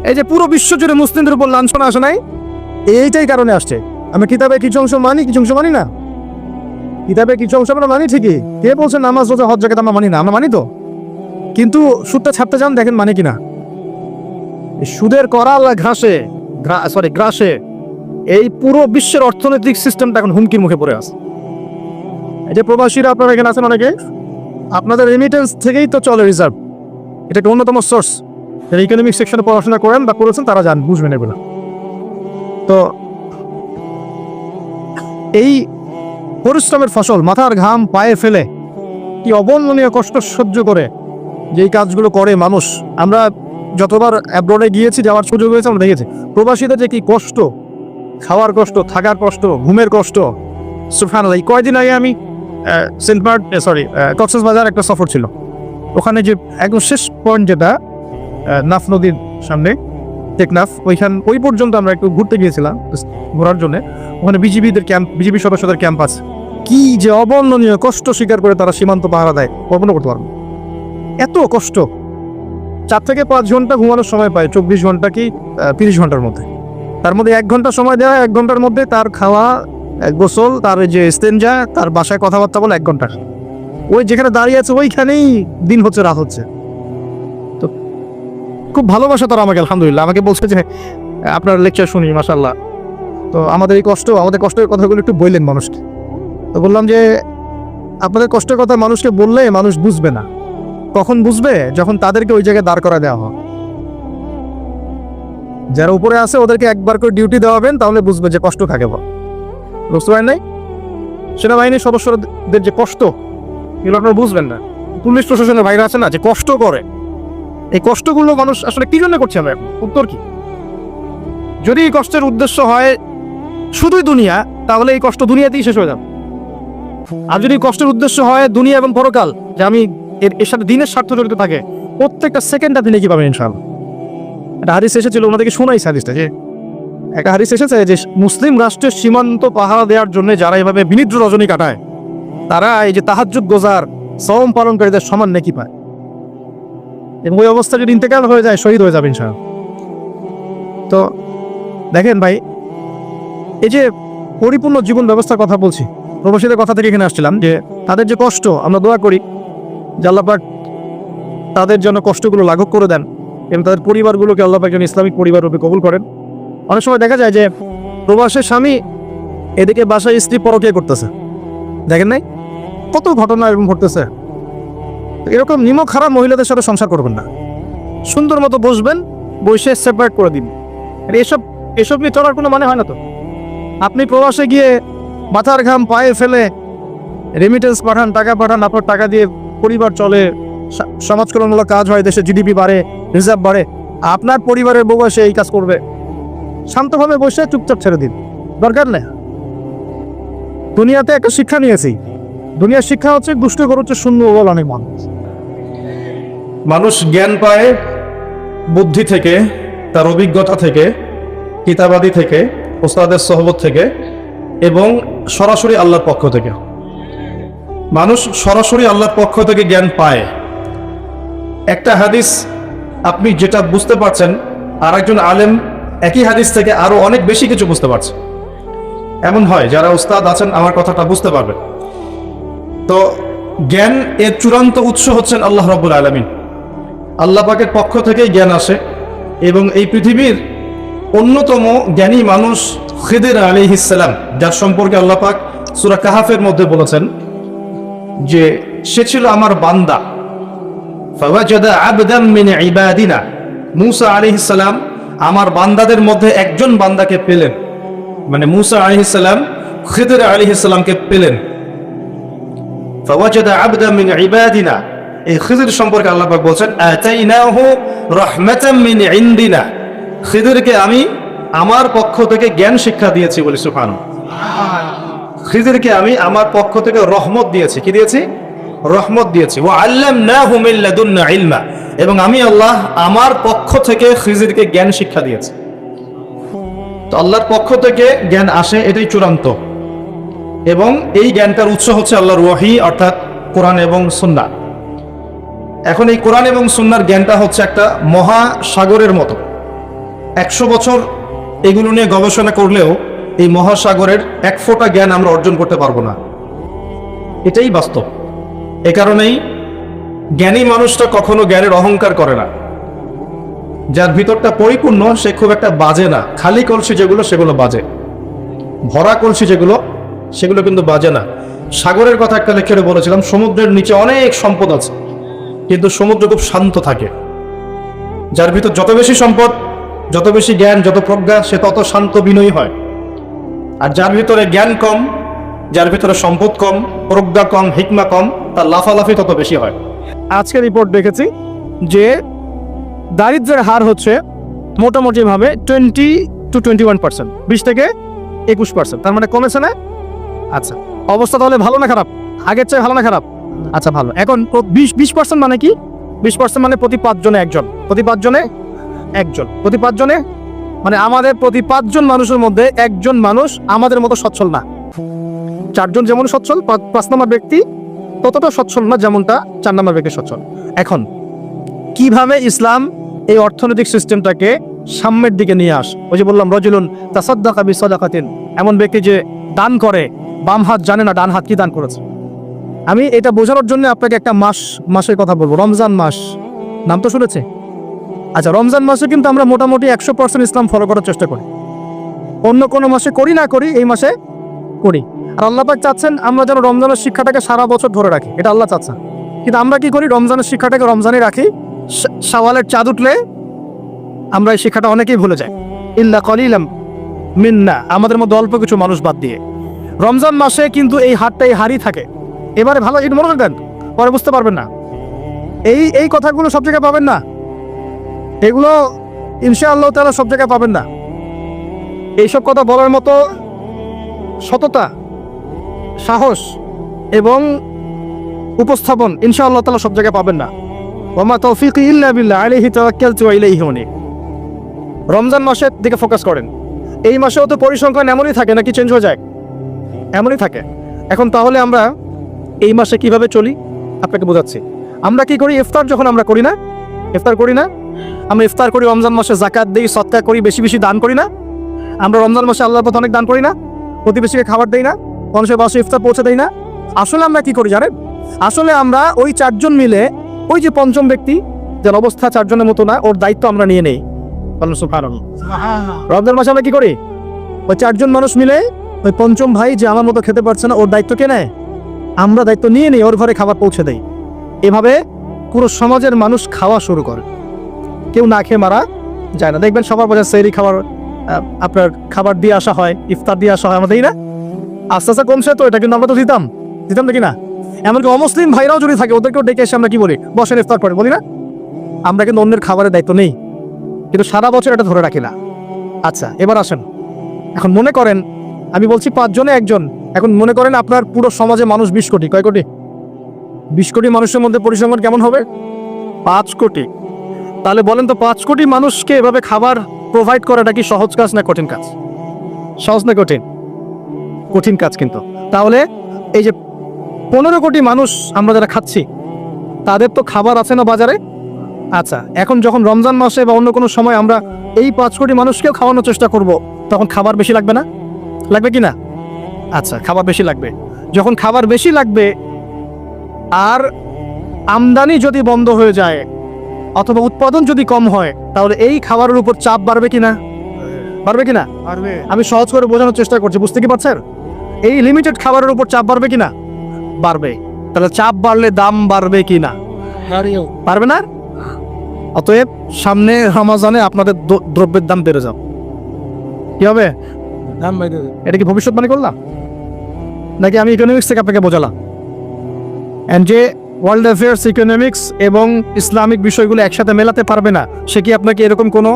এই যে পুরো বিশ্ব জুড়ে মুসলিমদের উপর লাঞ্ছনা আসে নাই, এইটাই কারণে আসছে। আমরা কিতাবে কিছু অংশ মানি, কিছু অংশ মানি না। কিতাবে কিছু অংশ আমরা মানি ঠিকই, কে বলছে নামাজ রোজা হজ যাকাত আমরা মানি না? আমরা মানি তো, কিন্তু সুদটা ছাড়তে যান, দেখেন মানে কিনা। সুদের করাল ঘাসে এই পুরো বিশ্বের অর্থনৈতিক সিস্টেমটা এখন হুমকির মুখে পড়ে আছে। এই যে প্রবাসীরা আপনারা এখানে আছেন অনেকে, আপনাদের রেমিটেন্স থেকেই তো চলে রিজার্ভ, এটা একটা অন্যতম সোর্স। যারা ইকোনমিক সেকশনে পড়াশোনা করেন বা করেছেন তারা বুঝবেন এগুলো। তো এই পরিশ্রমের ফসল মাথার ঘাম পায়ে ফেলে কি অবর্ণনীয় কষ্ট সহ্য করে যেই কাজগুলো করে মানুষ, আমরা যতবার অ্যাব্রডে গিয়েছি, যাওয়ার সুযোগ হয়েছে, আমরা দেখেছি প্রবাসীদের যে কি কষ্ট, খাওয়ার কষ্ট, থাকার কষ্ট, ঘুমের কষ্ট। সুবহানাল্লাহ, কয়েকদিন আগে আমি কক্সবাজার একটা সফর ছিল, ওখানে যে একদম শেষ পয়েন্ট যেটা নাফ নদীর সামনে টেকনাফ, ওই পর্যন্ত আমরা একটু ঘুরতে গিয়েছিলাম ঘোরার জন্য। ওখানে বিজিবিদের ক্যাম্প, বিজিবি সদস্যদের ক্যাম্প আছে। কি যে অবর্ণনীয় কষ্ট স্বীকার করে তারা সীমান্ত পাহারা দেয়, কল্পনা করতে পারবো। এত কষ্ট, 4 থেকে 5 ঘন্টা ঘুমানোর সময় পায়, 24 ঘন্টা কি 30 ঘন্টার মধ্যে। তার মধ্যে 1 ঘন্টা সময় দেওয়া, 1 ঘন্টার মধ্যে তার খাওয়া, গোসল, তার যে ইস্তেঞ্জা, তার বাসায় কথাবার্তা বলে 1 ঘন্টা। ওই যেখানে দাঁড়িয়ে আছে ওইখানেই দিন হচ্ছে, রাত হচ্ছে। তো খুব ভালোবাসা তারা আমাকে, আলহামদুলিল্লাহ। আমাকে বলছে যে আপনার লেকচার শুনি, মাশাআল্লাহ। তো আমাদের এই কষ্ট, আমাদের কষ্টের কথাগুলো একটু বললেন মানুষকে। তো বললাম যে আপনাদের কষ্টের কথা মানুষকে বললে মানুষ বুঝবে না। কখন বুঝবে? যখন তাদেরকে ওই জায়গায় দাঁড় করা দেওয়া হয়। যারা উপরে আছে ওদেরকে একবার করে ডিউটি দেওয়াবেন, তাহলে বুঝবে যে কষ্ট কাকে বলে। বুঝতে পারেন নাই? সেনাবাহিনীর সদস্যদের যে কষ্ট, এগুলো আপনারা বুঝবেন না। পুলিশ প্রশাসনের ভাইরা আছে না, যে কষ্ট করে, এই কষ্টগুলো মানুষ আসলে কি জন্য করছে? আমরা উত্তর কি? যদি এই কষ্টের উদ্দেশ্য হয় শুধুই দুনিয়া, তাহলে এই কষ্ট দুনিয়াতেই শেষ হয়ে যাবে। আর যদি কষ্টের উদ্দেশ্য হয় দুনিয়া এবং পরকাল, যে আমি এর সাথে দিনের স্বার্থ জড়িত থাকে, প্রত্যেকটা সেকেন্ডটা দিনে কি পাবেন ইনশাআল্লাহ। একটা হাদিস এসেছিল, ওনাদেরকে শোনাইছে হাদিসটা, যে একটা হাদিস এসেছে যে মুসলিম রাষ্ট্রের সীমান্ত পাহারা দেওয়ার জন্য যারা এভাবে বিনিদ্র রজনী কাটায়, তারা এই যে তাহাজ্জুদ গোজার, সওম পালনকারীদের সমান নেকি পায়। এবং ওই অবস্থা যদি ইন্তেকাল হয়ে যায়, শহীদ হয়ে যাবে ইনশাআল্লাহ। তো দেখেন ভাই, এই যে পরিপূর্ণ জীবন ব্যবস্থার কথা বলছি, প্রবাসীদের কথা থেকে এখানে আসছিলাম, যে তাদের যে কষ্ট, আমরা দোয়া করি যে আল্লাহ পাক তাদের জন্য কষ্টগুলো লাঘব করে দেন এবং তাদের পরিবারগুলোকে আল্লাহ পাক যেন ইসলামিক পরিবার রূপে কবুল করেন। অনেক সময় দেখা যায় যে প্রবাসের স্বামী এদিকে বাসায় স্ত্রী পরকীয়া করতেছে, দেখেন নাই? কত ঘটনা এরকম ঘটতেছে। এরকম নিমক খারাপ মহিলাদের সাথে সংসার করবেন না। সুন্দর মতো বসবেন, বসে সেপারেট করে দিন। এসব নিয়ে চলার কোনো মানে হয় না। তো আপনি প্রবাসে গিয়ে মাথার ঘাম পায়ে ফেলে রেমিটেন্স পাঠান, টাকা পাঠান, আপনার টাকা দিয়ে পরিবার চলে, সমাজ কল্যাণমূলক কাজ হয়, দেশে জিডিপি বাড়ে, রিজার্ভ বাড়ে। আপনার পরিবারের বউ এসে এই কাজ করবে, শান্তভাবে বসে চুপচাপ ছেড়ে দিন, দরকার নেই। দুনিয়াতে একটা শিক্ষা নিয়েছি, দুনিয়ার শিক্ষা হচ্ছে দুষ্ট করছে শূন্য বল অনেক মানুষ জ্ঞান পায় বুদ্ধি থেকে, তার অভিজ্ঞতা থেকে, কিতাবাদি থেকে, ওস্তাদের সহবত থেকে, এবং সরাসরি আল্লাহর পক্ষ থেকে। মানুষ সরাসরি আল্লাহর পক্ষ থেকে জ্ঞান পায়। একটা হাদিস আপনি যেটা বুঝতে পারছেন, আর একজন আলেম একই হাদিস থেকে আরো অনেক বেশি কিছু বুঝতে পারছে। এমন হয়, যারা উস্তাদ আছেন আমার কথাটা বুঝতে পারবেন। তো জ্ঞান এর চূড়ান্ত উৎস হচ্ছেন আল্লাহ রাব্বুল আলামিন। আল্লাহ পাকের পক্ষ থেকে জ্ঞান আসে, এবং এই পৃথিবীর অন্যতম জ্ঞানী মানুষ খিদির আলাইহিস সালাম, যার সম্পর্কে আল্লাহ পাক সূরা কাহাফের মধ্যে বলেছেন যে সে ছিল আমার বান্দা। ফাওয়াজাদা আবদাম মিন ইবাদিনা, মূসা আলাইহিস সালাম আমার বান্দাদের মধ্যে একজন বান্দাকে পেলেন। মানে মূসা আলাইহিস সালাম খিদির আলাইহিস সালামকে পেলেন। ফাওয়াজাদা আবদাম মিন ইবাদিনা, এই খিদির সম্পর্কে আল্লাহ পাক বলেন আতাইনাহু রাহমাতাম মিন ইনদিনা, খিদিরকে আমি আমার পক্ষ থেকে জ্ঞান শিক্ষা দিয়েছি। বলি সুবহানাল্লাহ। খিদিরকে আমি আমার পক্ষ থেকে রহমত দিয়েছি। কি দিয়েছি? রহমত দিয়েছি। ওয়া আল্লামনাহু মিন লাদুন্না ইলমা, এবং আমি আল্লাহ আমার পক্ষ থেকে খিদিরকে জ্ঞান শিক্ষা দিয়েছি। তো আল্লাহর পক্ষ থেকে জ্ঞান আসে, এটাই চূড়ান্ত। এবং এই জ্ঞানটার উৎস হচ্ছে আল্লাহর ওয়াহি, অর্থাৎ কোরআন এবং সুন্নাহ। এখন এই কোরআন এবং সুন্নাহর জ্ঞানটা হচ্ছে একটা মহাসাগরের মতো। 100 বছর এগুলো নিয়ে গবেষণা করলেও এই মহাসাগরের 1 ফোঁটা জ্ঞান আমরা অর্জন করতে পারবো না। এটাই বাস্তব। এ কারণেই জ্ঞানী মানুষটা কখনো জ্ঞানের অহংকার করে না। যার ভিতরটা পরিপূর্ণ সে খুব একটা বাজে না, খালি কলসি যেগুলো সেগুলো বাজে। ভরা কলসি সেগুলো কিন্তু বাজে না। সাগরের কথা একটা লেকচারে বলেছিলাম, সমুদ্রের নিচে অনেক সম্পদ আছে, কিন্তু সমুদ্র খুব শান্ত থাকে। যার ভিতর যত বেশি সম্পদ, যত বেশি জ্ঞান, যত প্রজ্ঞা, সে তত শান্ত বিনয়ী হয়। আর যার ভিতরে জ্ঞান কম, যার ভিতরে সম্পদ কম, প্রজ্ঞা কম, হিকমা কম, তার লাফালাফি তত বেশি হয়। আজকে রিপোর্ট দেখেছি যে দারিদ্র্যের হার হচ্ছে মোটামুটিভাবে 20 to 21%, 20 থেকে 21%। তার মানে কমেছে না? আচ্ছা, অবস্থা তাহলে ভালো না খারাপ? আগের চেয়ে ভালো না খারাপ? আচ্ছা, ভালো। এখন 20% মানে কি? 20% মানে প্রতি 5 জনে একজন, প্রতি 5 জনে একজন, প্রতি 5 জনে মানে আমাদের প্রতি 5 জন মানুষের মধ্যে একজন মানুষ আমাদের মতো সচ্ছল না। 4 জন যেমন সচ্ছল, 5 নম্বর ব্যক্তি ততটা সচ্ছল না যেমনটা 4 নম্বর ব্যক্তি সচ্ছল। এখন কিভাবে ইসলাম এই অর্থনৈতিক সিস্টেমটাকে সাম্যের দিকে নিয়ে আস? ওই যে বললাম, রজুলুন তাসাদ্দাকা বিসাদাকাতিন, এমন ব্যক্তি যে দান করে, বাম হাত জানে না ডান হাত কি দান করেছে। আমি এটা বোঝানোর জন্য আপনাকে একটা মাসের কথা বলবো। রমজান মাস, নাম তো শুনেছে? আচ্ছা, রমজান মাসে কিন্তু আমরা মোটামুটি 100% ইসলাম ফলো করার চেষ্টা করি। অন্য কোনো মাসে করি না করি, এই মাসে করি। আর আল্লাহ পাক চাচ্ছেন আমরা যেন রমজানের শিক্ষাটাকে সারা বছর ধরে রাখি, এটা আল্লাহ চাচ্ছেন। কিন্তু আমরা কি করি? রমজানের শিক্ষাটাকে রমজানে রাখি, শাওয়ালের চাঁদ উঠলে আমরা এই শিক্ষাটা অনেকেই ভুলে যাই। ইল্লা কলিলাম মিন্না, আমাদের মধ্যে অল্প কিছু মানুষ বাদ দিয়ে। রমজান মাসে কিন্তু এই হারটাই হারই থাকে। এবারে ভালো এটা মনে রাখবেন, পরে বুঝতে পারবেন না। এই কথাগুলো সব জায়গায় পাবেন না, এগুলো ইনশাআল্লাহ তাআলা সব জায়গায় পাবেন না। এইসব কথা বলার মতো সততা, সাহস এবং উপস্থাপন ইনশাআল্লাহ তাআলা সব জায়গায় পাবেন না। ওমা তৌফিকি ইল্লা বিল্লাহ, আলাইহি তাওয়াক্কালতু ওয়া ইলাইহি উনীব। রমজান মাসের দিকে ফোকাস করেন। এই মাসেও তো পরিসংখ্যান এমনই থাকে নাকি চেঞ্জ হয়ে যায়? এমনই থাকে। এখন তাহলে আমরা এই মাসে কিভাবে চলি আপনাকে বোঝাচ্ছি। আমরা কি করি? ইফতার যখন আমরা করি না, ইফতার করি না, আমরা ইফতার করি রমজান মাসে, যাকাত দিই, সদকা করি, বেশি বেশি দান করি না? আমরা রমজান মাসে আল্লাহর পথে অনেক দান করি না? প্রতিবেশীকে খাবার দেই না? মানুষের বাসায় ইফতার পৌঁছে দেই না? আসলে আমরা কি করি জানেন? আসলে আমরা ওই 4 জন মিলে, ওই যে পঞ্চম ব্যক্তি যার অবস্থা 4 জনের মতো না, ওর দায়িত্ব আমরা নিয়ে নেই। রমজান মাসে আমরা কি করি? ওই 4 জন মানুষ মিলে ওই পঞ্চম ভাই যে আমার মতো খেতে পারছে না, ওর দায়িত্ব কে নেয়? আমরা দায়িত্ব নিয়ে নিই, ওর ঘরে খাবার পৌঁছে দেই। এভাবে পুরো সমাজের মানুষ খাওয়া শুরু করে, কেউ না খেয়ে মারা যায় না। দেখবেন সবার বাজার সেহরি খাবার, আপনার খাবার দিয়ে আসা হয়, ইফতার দিয়ে আসা হয়, আমাদেরই না? আস্তে আস্তে কমছে তো এটা, কিন্তু আমরা তো দিতাম নাকি না? এমনকি অমুসলিম ভাইরাও যদি থাকে, ওদেরকেও ডেকে এসে আমরা কি বলি? বসেন ইফতার করে, বলি না? আমরা কিন্তু অন্যের খাবারের দায়িত্ব নেই, কিন্তু সারা বছর এটা ধরে রাখি না। আচ্ছা, এবার আসেন। এখন মনে করেন আমি বলছি 5 জনে একজন। এখন মনে করেন আপনার পুরো সমাজে মানুষ 20 কোটি। কয় কোটি? 20 কোটি মানুষের মধ্যে পরিসংখ্যান কেমন হবে? 5 কোটি। তাহলে বলেন তো, 5 কোটি মানুষকে এভাবে খাবার প্রোভাইড করাটা কি সহজ কাজ না কঠিন কাজ? সহজ না কঠিন? কঠিন কাজ। কিন্তু তাহলে এই যে 15 কোটি মানুষ আমরা যারা খাচ্ছি, তাদের তো খাবার আছে না বাজারে? আচ্ছা, এখন যখন রমজান মাসে বা অন্য কোনো সময় আমরা এই 5 কোটি মানুষকেও খাওয়ানোর চেষ্টা করব, তখন খাবার বেশি লাগবে না? লাগবে কি না? আচ্ছা, খাবার বেশি লাগবে। যখন খাবার বেশি লাগবে আর আমদানি যদি বন্ধ হয়ে যায় অথবা উৎপাদন যদি কম হয়, তাহলে এই খাবারের উপর চাপ বাড়বে কিনা? বাড়বে কিনা? আমি সহজ করে বোঝানোর চেষ্টা করছি, বুঝতে কি পারছেন? এই লিমিটেড খাবারের উপর চাপ বাড়বে কিনা? বাড়বে। তাহলে চাপ বাড়লে দাম বাড়বে কিনা? পারবে না? অতএব সামনে রমজানে আপনাদের দ্রব্যের দাম বেড়ে যাবে। কি হবে? দাম বেড়ে যাবে। এটা কি ভবিষ্যৎবাণী করলাম নাকি আমি ইকোনমিক্স থেকে আপনাকে বোঝালাম? এন্ড যে ওয়ার্ল্ড অ্যাফেয়ার্স, ইকোনমিক্স এবং ইসলামিক বিষয়গুলো একসাথে মেলাতে পারবে না, সে কি আপনাকে এরকম কোনো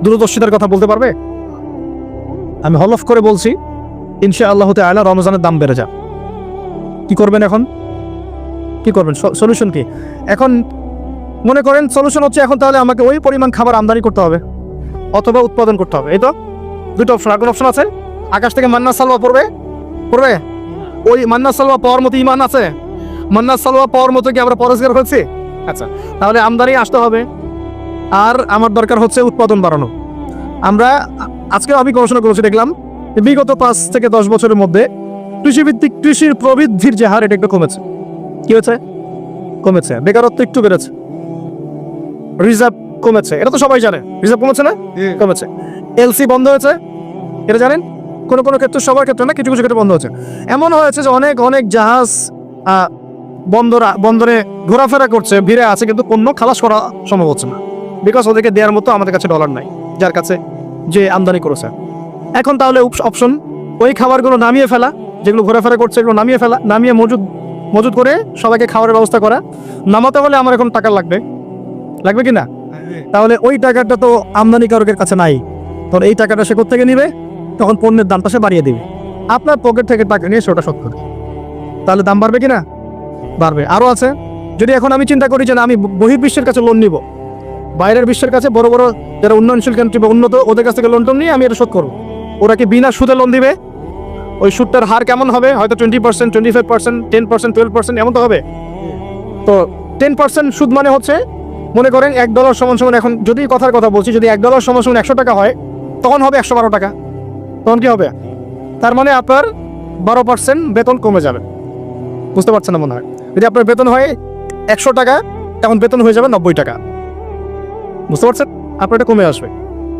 দূরদর্শিতার কথা বলতে পারবে? আমি হলফ করে বলছি, ইনশাআল্লাহ তাআলা রমজানের দাম বেড়ে যাবে। কি করবেন এখন? কি করবেন? সলিউশন কি? এখন মনে করেন সলিউশন হচ্ছে এখন তাহলে আমাকে ওই পরিমাণ খাবার আমদানি করতে হবে অথবা উৎপাদন করতে হবে। এই তো দুটো অপশন। আর কোন অপশন আছে? আকাশ থেকে মান্না সালওয়া পড়বে? ওই মান্না সালওয়া পাওয়ার মতো ইমান আছে? মান্না সালওয়া পাওয়ার মতো কি আমরা পরস্কার হচ্ছি? আচ্ছা, তাহলে আমদানি আসতে হবে। আর আমার দরকার হচ্ছে উৎপাদন বাড়ানো। আমরা আজকে আমি গবেষণা করেছি, দেখলাম বিগত 5 থেকে 10 বছরের মধ্যে কৃষিভিত্তিক কৃষির প্রবৃদ্ধির যে হার, এটা একটু কমেছে। কি হয়েছে? কমেছে। বেকারত্ব একটু বেড়েছে, রিজার্ভ কমেছে, এটা তো সবাই জানে। রিজার্ভ কমেছে না? কমেছে। এলসি বন্ধ হয়েছে, এটা জানেন? কোনো কোনো ক্ষেত্রে, সবার ক্ষেত্রে না, কিছু কিছু ক্ষেত্রে বন্ধ হচ্ছে। এমন হয়েছে যে অনেক অনেক জাহাজ বন্দরে ঘোরাফেরা করছে, ভিড়ে আছে, কিন্তু পণ্য খালাস করা সম্ভব হচ্ছে না, বিকজ ওদেরকে দেওয়ার মতো আমাদের কাছে ডলার নাই, যার কাছে যে আমদানি করেছে। এখন তাহলে অপশন ওই খাবারগুলো নামিয়ে ফেলা, যেগুলো ঘোরাফেরা করছে এগুলো নামিয়ে ফেলা, নামিয়ে মজুদ করে সবাইকে খাবারের ব্যবস্থা করা। নামাতে হলে আমার এখন টাকা লাগবে কি না? তাহলে ওই টাকাটা তো আমদানিকারকের কাছে নাই, তখন এই টাকাটা সে কোত্থেকে নিবে? তখন পণ্যের দামটা সে বাড়িয়ে দিবে, আপনার পকেট থেকে টাকা নিয়ে সেটা শোধ করবে। তাহলে দাম বাড়বে কি না? বাড়বে। আরও আছে, যদি এখন আমি চিন্তা করি যে না, আমি বহির্বিশ্বের কাছে লোন নিব, বাইরের বিশ্বের কাছে বড় বড় যারা উন্নয়নশীল কান্ট্রি বা উন্নত, ওদের কাছ থেকে লোন টোন নিয়ে আমি এটা শোধ করবো, ওরা কি বিনা সুদে লোন দিবে? ওই সুদটার হার কেমন হবে? হয়তো 20%, 25%, 10%, 12% এমন তো হবে। তো 10% সুদ মানে হচ্ছে, মনে করেন $1 সমান সমান, এখন যদি কথার কথা বলছি, যদি $1 সমান সমান 100 টাকা হয়, তখন হবে 112 টাকা। তখন কি হবে? তার মানে আপনার 12% বেতন কমে যাবে। বুঝতে পারছেন না মনে হয়? যদি আপনার বেতন হয় 100 টাকা, তখন বেতন হয়ে যাবে 90 টাকা। বুঝতে পারছেন? আপনার এটা কমে আসবে।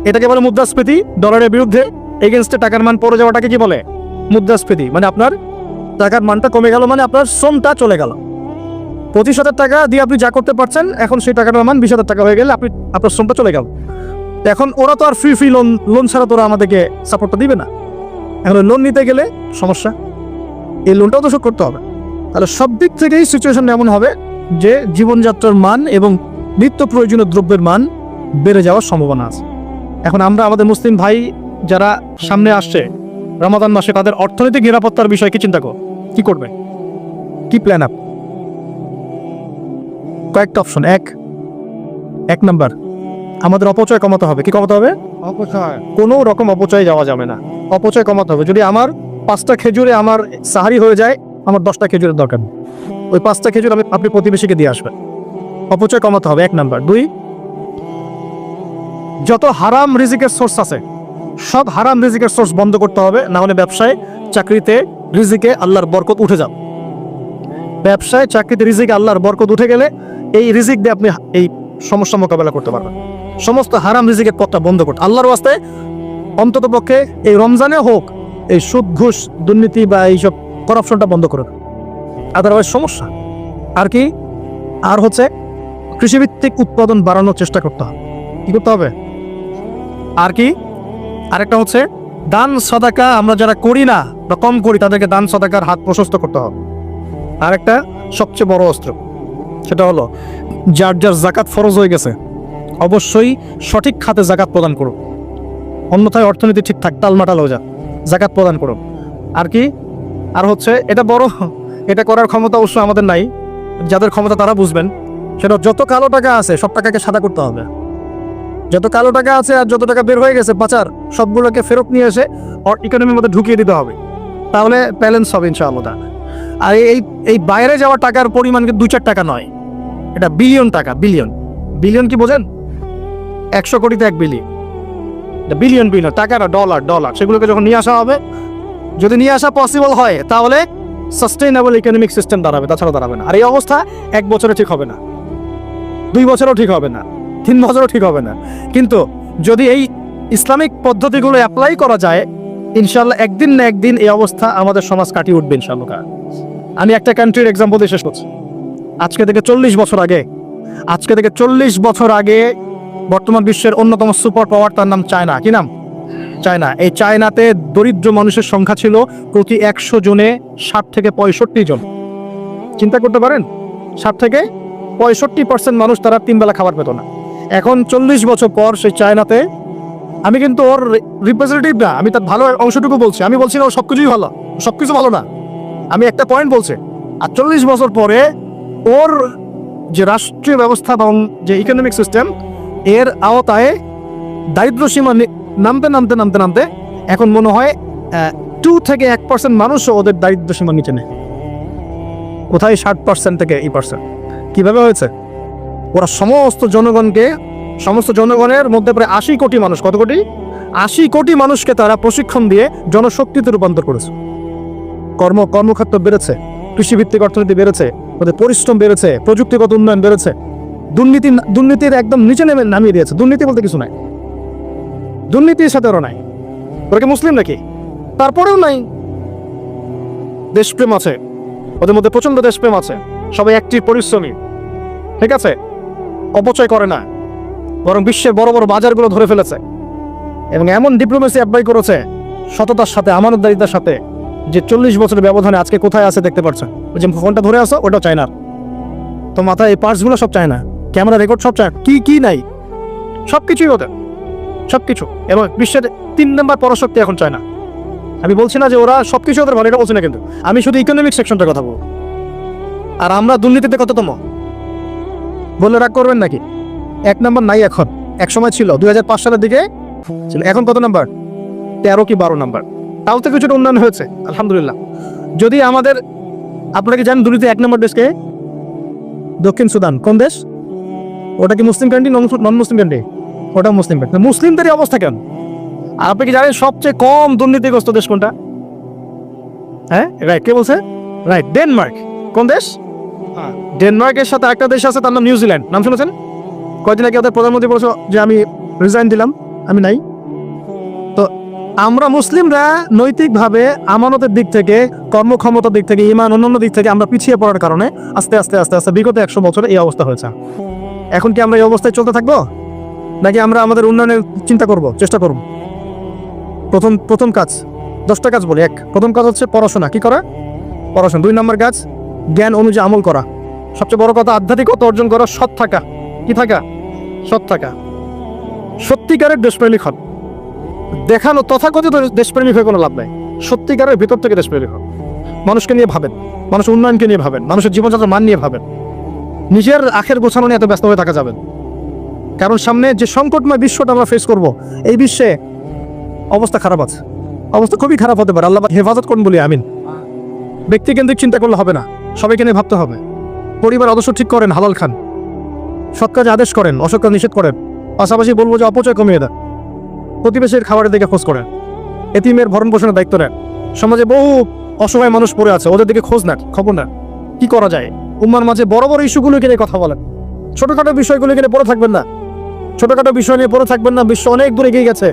এটাকে বলে মুদ্রাস্ফীতি। ডলারের বিরুদ্ধে এগেনস্টে টাকার মান পড়ে যাওয়াটাকে কি বলে? মুদ্রাস্ফীতি। মানে আপনার টাকার মানটা কমে গেল, মানে আপনার শ্রমটা চলে গেল। 25,000 টাকা দিয়ে আপনি যা করতে পারছেন, এখন সেই টাকাটার মান 20,000 টাকা হয়ে গেলে আপনার শ্রমটা চলে গেল। এখন ওরা তো আর ফ্রি লোন ছাড়া তো ওরা আমাদেরকে সাপোর্টটা দিবে না। এখন লোন নিতে গেলে সমস্যা, এই লোনটাও তো শোধ করতে হবে। তাহলে সব দিক থেকেই সিচুয়েশন এমন হবে যে জীবনযাত্রার মান এবং নিত্য প্রয়োজনীয় দ্রব্যের মান বেড়ে যাওয়ার সম্ভাবনা আছে। এখন আমরা আমাদের মুসলিম ভাই যারা সামনে আসছে রমাদান মাসে, তাদের অর্থনৈতিক নিরাপত্তার বিষয়ে কি চিন্তা কি করবে, কি প্ল্যান আপ? কয়েকটা অপশন। এক নাম্বার, আমাদের অপচয় কমাতে হবে। কি কমাতে হবে? অপচয়। কোনো রকম অপচয় যাওয়া যাবে না, অপচয় কমাতে হবে। যদি আমার 5টা খেজুরে আমার সাহারি হয়ে যায়, আমার 10টা খেজুরের দরকার নেই। ওই 5টা খেজুর আপনি প্রতিবেশীকে দিয়ে আসবেন। অপচয় কমাতে হবে, 1 নাম্বার। 2, যত হারাম রিজিকের সোর্স আছে, সব হারাম রিজিকের সোর্স বন্ধ করতে হবে, না হলে ব্যবসায় চাকরিতে রিজিকে আল্লাহর বরকত উঠে যাবে। ব্যবসায় চাকরিতে রিজিকে আল্লাহর বরকত উঠে গেলে এই রিজিক দিয়ে আপনি এই সমস্যা মোকাবেলা করতে পারবেন। সমস্ত হারাম রিজিকের পথটা বন্ধ করতে আল্লাহর ওয়াস্তে অন্তত পক্ষে এই রমজানে হোক এই সুদ ঘুষ দুর্নীতি বা এইসব করাপশনটা বন্ধ করুন, আদারওয়াইজ সমস্যা। আর কি? আর হচ্ছে কৃষিভিত্তিক উৎপাদন বাড়ানোর চেষ্টা করতে হবে। কি করতে হবে? আর কি? আরেকটা হচ্ছে দান সাদাকা, আমরা যারা করি না বা কম করি, তাদেরকে দান সাদাকার হাত প্রশস্ত করতে হবে। আরেকটা সবচেয়ে বড় অস্ত্র, সেটা হলো যার জাকাত ফরজ হয়ে গেছে, অবশ্যই সঠিক খাতে জাকাত প্রদান করুন, অন্যথায় অর্থনীতি ঠিকঠাক টালমাটাল হয়ে যাক, জাকাত প্রদান করুন। আর কি? আর হচ্ছে এটা বড়, এটা করার ক্ষমতা অবশ্য আমাদের নাই, যাদের ক্ষমতা তারা বুঝবেন, সেটা যত কালো টাকা আছে সব টাকাকে সাদা করতে হবে। যত কালো টাকা আছে আর যত টাকা বের হয়ে গেছে পাচার, সবগুলোকে ফেরত নিয়ে এসে ইকোনমির মধ্যে ঢুকিয়ে দিতে হবে, তাহলে ব্যালেন্স হবে ইনশাআল্লাহ। আর এই বাইরে যাওয়া টাকার পরিমাণ কিন্তু 2-4 টাকা নয়, এটা বিলিয়ন টাকা। বিলিয়ন কি বোঝেন? 100 কোটিতে 1 বিলিয়ন, বিলিয়ন টাকা না, ডলার। সেগুলোকে যখন নিয়ে আসা হবে, যদি নিয়ে আসা পসিবল হয়, তাহলে সাস্টেইনেবল ইকোনমিক সিস্টেম দাঁড়াবে, তাছাড়া দাঁড়াবে না। আর এই অবস্থা 1 বছরে ঠিক হবে না, 2 বছরও ঠিক হবে না, 3 বছরও ঠিক হবে না। কিন্তু যদি এই ইসলামিক পদ্ধতিগুলো অ্যাপ্লাই করা যায়, ইনশাল্লাহ একদিন না একদিন এই অবস্থা আমাদের সমাজ কাটিয়ে উঠবে ইনশাআল্লাহ। আমি একটা কান্ট্রির এক্সাম্পল দিয়ে শেষ করছি। আজকে থেকে 40 বছর আগে বর্তমান বিশ্বের অন্যতম সুপার পাওয়ার, তার নাম চায়না। কি নাম? চায়না। এই চায়নাতে দরিদ্র মানুষের সংখ্যা ছিল প্রতি 100 জনে 60 থেকে 65 জন। চিন্তা করতে পারেন, 60 থেকে 65% মানুষ, তারা 3 বেলা খাবার পেত না। এখন 40 বছর পর সেই চায়নাতে, আমি কিন্তু ওর রিপ্রেজেন্টেটিভ না, আমি তার ভালো অংশটুকু বলছি, আমি বলছি না ওর সবকিছুই ভালো, সবকিছু ভালো না, আমি একটা পয়েন্ট বলছি। আর 40 বছর পরে ওর যে রাষ্ট্রীয় ব্যবস্থা এবং যে ইকোনমিক সিস্টেম, এর আওতায় দারিদ্র সীমা নামতে এখন মনে হয় 2 থেকে 1% মানুষও ওদের দারিদ্র সীমার নিচে নেই। কোথায় 60% থেকে 8%? কিভাবে হয়েছে? ওরা সমস্ত জনগণের মধ্যে প্রায় 80 কোটি মানুষ, কত কোটি? 80 কোটি মানুষকে তারা প্রশিক্ষণ দিয়ে জনশক্তিতে রূপান্তর করেছে। কর্মক্ষেত্র বেড়েছে, কৃষিভিত্তিক অর্থনীতি বেড়েছে, ওদের পরিশ্রম বেড়েছে, প্রযুক্তিগত উন্নয়ন বেড়েছে, দুর্নীতির একদম নিচে নামিয়ে দিয়েছে। দুর্নীতি বলতে কিছু নাই, দুর্নীতির সাথে ওরা নাই। ওরা কি মুসলিম নাকি? তারপরেও নাই। দেশপ্রেম আছে ওদের মধ্যে, প্রচন্ড দেশপ্রেম আছে, সবাই অ্যাক্টিভ, পরিশ্রমী, ঠিক আছে, অপচয় করে না, বরং বিশ্বের বড় বড় বাজারগুলো ধরে ফেলেছে এবং এমন ডিপ্লোমেসি অ্যাপ্লাই করেছে সততার সাথে, আমানতদারিতার সাথে, যে 40 বছরের ব্যবধানে আজকে কোথায় আছে দেখতে পাচ্ছেন। ওই যে ফোনটা ধরে আসো, ওটাও চায়নার। তো মাথায় এই পার্টসগুলো সব চায় না, ক্যামেরা রেকর্ড সব চায়, কি নাই, সব কিছুই ওদের, সব কিছু। এবং বিশ্বের 3 নম্বর পরাশক্তি এখন চায় না। আমি বলছি না যে ওরা সব কিছু ওদের ভালো, এটা বলছি না, কিন্তু আমি শুধু ইকোনমিক সেকশনটার কথা বলবো। আর আমরা দুর্নীতিতে কততম বলে রাগ করবেন নাকি? 1 নম্বর নাই এখন, এক সময় ছিল 2005 সালের দিকে ছিল, এখন কত নাম্বার? 13 কি 12 নাম্বার। তাও তো কিছুটা উন্নয়ন হয়েছে আলহামদুলিল্লাহ। যদি আমাদের, আপনারা কি জানেন দুর্নীতি 1 নম্বর দেশকে? দক্ষিণ সুদান। কোন দেশ ওটা? কি মুসলিম কান্ট্রি, নন মুসলিম কান্ট্রি? ওটা মুসলিম কান্ট্রি। মুসলিমদেরই অবস্থা কেন? আর আপনি কি জানেন সবচেয়ে কম দুর্নীতিগ্রস্ত দেশ কোনটা? হ্যাঁ রাইট, কে বলছে? Right, Denmark. কোন দেশ? ডেনমার্কের সাথে একটা দেশ আছে, তার নাম নিউজিল্যান্ড। নাম শুনেছেন? কয়েকদিন আগে ওদের প্রধানমন্ত্রী বলেছে যে আমি রিজাইন দিলাম, আমি নাই। তো আমরা মুসলিমরা নৈতিকভাবে, আমানতের দিক থেকে, কর্মক্ষমতার দিক থেকে, ইমান, অন্যান্য দিক থেকে আমরা পিছিয়ে পড়ার কারণে আস্তে আস্তে আস্তে আস্তে বিগত 100 বছরে এই অবস্থা হয়েছে। এখন কি আমরা এই অবস্থায় চলতে থাকবো, নাকি আমরা আমাদের উন্নয়নের চিন্তা করব, চেষ্টা করব? প্রথম কাজ, 10টা কাজ বলি। প্রথম কাজ হচ্ছে পড়াশোনা। কি করা? পড়াশোনা। 2 নম্বর কাজ জ্ঞান অনুযায়ী আমল করা। সবচেয়ে বড় কথা আধ্যাত্মিকতা অর্জন করা, সৎ থাকা। কি থাকা? সৎ থাকা। সত্যিকারের দেশপ্রেমিক হন। দেখানো তথাকথিত দেশপ্রেমিক হয়ে কোনো লাভ নাই। সত্যিকারের ভিতর থেকে দেশপ্রেমিক হন। মানুষকে নিয়ে ভাবেন, মানুষের উন্নয়নকে নিয়ে ভাবেন, মানুষের জীবনযাত্রার মান নিয়ে ভাবেন। নিজের আখের গোছানো নিয়ে এত ব্যস্ত হয়ে থাকা যাবেন, কারণ সামনে যে সংকটময় বিশ্বটা আমরা ফেস করব, এই বিশ্বে অবস্থা খারাপ আছে, অবস্থা খুবই খারাপ হতে পারে। আল্লাহ হেফাজত করুন বলি আমিন। ব্যক্তিকেন্দ্রিক চিন্তা করলে হবে না, সবাইকে নিয়ে ভাবতে হবে। পরিবার আদর্শ ঠিক করেন, হালাল খান, সৎ কাজে আদেশ করেন, অসৎ কাজ নিষেধ করেন। পাশাপাশি বলবো যে অপচয় কমিয়ে দেন, প্রতিবেশীর খাবারের দিকে খোঁজ করেন, এতিমের ভরণ পোষণের দায়িত্ব নেন। সমাজে বহু অসহায় মানুষ পড়ে আছে, ওদের দিকে খোঁজ নেন, খবর নেন, কি করা যায়। উম্মার মাঝে বড় বড় ইস্যুগুলোকে নিয়ে কথা বলেন, ছোটখাটো বিষয়গুলো নিয়ে পড়ে থাকবেন না। ছোটখাটো বিষয় নিয়ে পড়ে থাকবেন না। বিশ্ব অনেক দূরে এগিয়ে গেছে।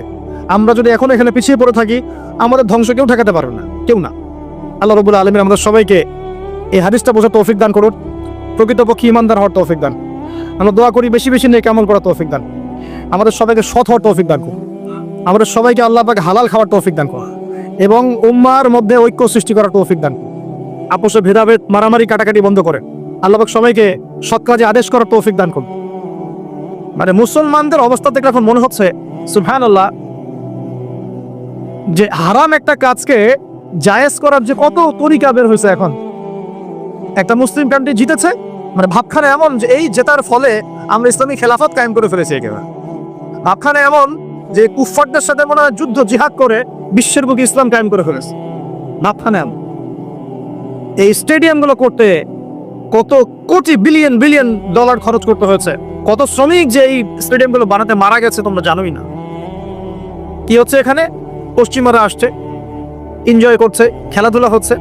আমরা যদি এখন এখানে পিছিয়ে পড়ে থাকি, আমাদের ধ্বংস কেউ ঠেকাতে পারবে না, কেউ না। আল্লাহ রাব্বুল আলামিন আমাদের সবাইকে এই হাদিসটা বোঝার তৌফিক দান করুন, প্রকৃতপক্ষে ঈমানদার হওয়ার তৌফিক দান। আমরা দোয়া করি বেশি বেশি নেক আমল করার তৌফিক দান। আমাদের সবাইকে সৎ হওয়ার তৌফিক দান করুন। আমাদের সবাইকে আল্লাহ পাক হালাল খাওয়ার তৌফিক দান করুন এবং উম্মার মধ্যে ঐক্য সৃষ্টি করার তৌফিক দান। আপোষে ভেদাভেদ, মারামারি, কাটাকাটি বন্ধ করে আল্লাহ পাক সবাইকে সৎ কাজে আদেশ করার তৌফিক দান করুন। মানে মুসলমানদের অবস্থা থেকে এখন মনে হচ্ছে সুবহানাল্লাহ, যে হারাম একটা কাজকে জায়েজ করার যে কত তরিকা বের হয়েছে। এখন একটা মুসলিম কান্ট্রি জিতেছে, মানে ভাবখানে এমন যে এই জেতার ফলে আমরা ইসলামী খেলাফত কায়েম করে ফেলেছি। একেবারে ভাবখানে এমন যে কুফফারদের সাথে মনে হয় যুদ্ধ জিহাদ করে বিশ্বের বুকে ইসলাম কায়েম করে ফেলেছে। ভাবখানে এমন। এই স্টেডিয়ামগুলো করতে কত কোটি বিলিয়ন বিলিয়ন ডলার খরচ করতে হয়েছে, কত শ্রমিক যে এই স্টেডিয়ামগুলো বানাতে মারা গেছে তোমরা জানোই না। কি হচ্ছে এখানে? পশ্চিমারা আসছে, এনজয় করছে, খেলাধুলা হচ্ছে।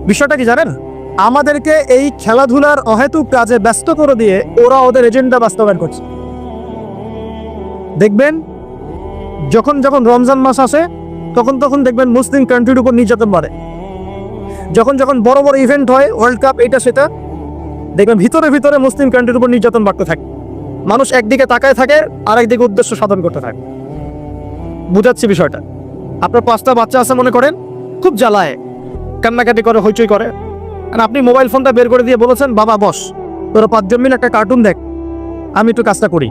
বিষয়টা কি জানেন? আমাদেরকে এই খেলাধুলার অহেতুক কাজে ব্যস্ত করে দিয়ে ওরা ওদের এজেন্ডা বাস্তবায়ন করছে। দেখবেন যখন যখন রমজান মাস আসে তখন তখন দেখবেন মুসলিম কান্ট্রির উপর নির্যাতন বাড়ে। যখন যখন বড় বড় ইভেন্ট হয়, ওয়ার্ল্ড কাপ, এটা সেটা, দেখবেন ভিতরে ভিতরে মুসলিম কান্ট্রির উপর নির্যাতন বাড়তে থাকে। মানুষ একদিকে তাকায় থাকে, আর একদিকে উদ্দেশ্য সাধন করতে থাকে। বুঝাচ্ছি বিষয়টা। আপনার 5টা বাচ্চা আছে মনে করেন, খুব জ্বালায়, কান্নাকাটি করে, হইচই করে, আর আপনি মোবাইল ফোনটা বের করে দিয়ে বলেছেন বাবা বস, তোরা 5 জন মিলে একটা কার্টুন দেখ, আমি একটু কাজটা করি।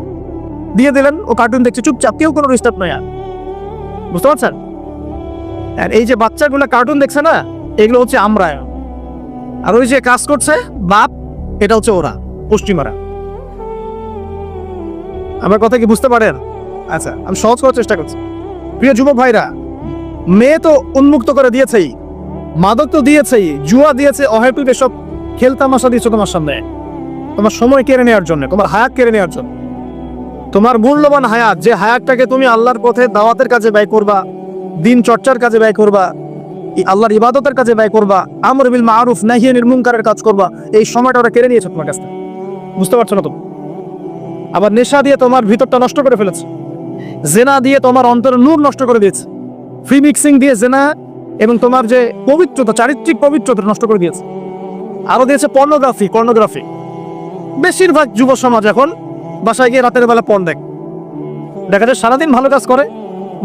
দিয়ে দিলেন, ও কার্টুন দেখছে চুপচাপ, কেউ কোনো ডিস্টার্ব নয়। আর বুঝতে পারছেন? আর এই যে বাচ্চাগুলো কার্টুন দেখছে না, এগুলো হচ্ছে আমরা, আর ওই যে কাজ করছে বাপ, এটা হচ্ছে ওরা, পশ্চিমারা। আমার কথা কি বুঝতে পারেন? আচ্ছা, আমি সহজ করার চেষ্টা করছি। প্রিয় যুবক ভাইরা, মেয়ে তো উন্মুক্ত করে দিয়েছেই, মাদক তো দিয়েছেই, জুয়া দিয়েছে, অহেতুক এসব খেলতামাশা দিয়েছে তোমার সামনে, তোমার সময় কেড়ে নেওয়ার জন্য, তোমার হায়াত কেড়ে নেওয়ার জন্য। তোমার মূল্যবান হায়াত, যে হায়াতটাকে তুমি আল্লাহর পথে দাওয়াতের কাজে ব্যয় করবা, দিন চর্চার কাজে ব্যয় করবা, আল্লাহর ইবাদতের কাজে ব্যয় করবা, আমর বিল মারুফ নাহি আনিল মুনকারের কাজ করবা, এই সময়টা ওরা কেড়ে নিয়েছে তোমার কাছ থেকে। বুঝতে পারছো না? তুমি আবার নেশা দিয়ে তোমার ভিতরটা নষ্ট করে ফেলেছে, জেনা দিয়ে তোমার অন্তরের নূর নষ্ট করে দিয়েছে, ফ্রি মিক্সিং দিয়ে জেনা এবং তোমার যে পবিত্রতা, চারিত্রিক পবিত্রতা নষ্ট করে দিয়েছে। আরো দিয়েছে পর্নোগ্রাফি। বেশিরভাগ যুব সমাজ এখন বাসায় গিয়ে রাতের বেলা পর্ন দেখে। দেখা যায় সারাদিন ভালো কাজ করে,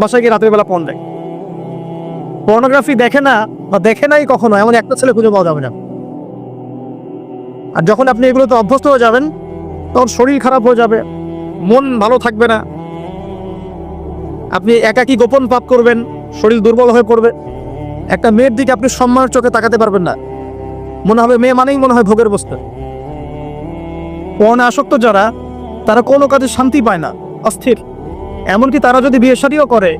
বাসায় গিয়ে রাতের বেলা পর্ন দেখে। পর্নোগ্রাফি দেখে না বা দেখে নাই কখনো এমন একটা ছেলে খুঁজে পাওয়া যাবে না। আর যখন আপনি এগুলোতে অভ্যস্ত হয়ে যাবেন, তখন শরীর খারাপ হয়ে যাবে, মন ভালো থাকবে না, আপনি একাকী গোপন পাপ করবেন, শরীর দুর্বল হয়ে পড়বে। একটা মেয়ের দিকে আপনি সম্মানের চোখে তাকাতে পারবেন না, মনে হবে মেয়ে মানেই মনে হয় ভোগের বস্তু। পর্নে আসক্ত যারা, তারা কোনো কাজে শান্তি পায় না, অস্থির। এমনকি তারা যদি বিয়ে শাদীও করে,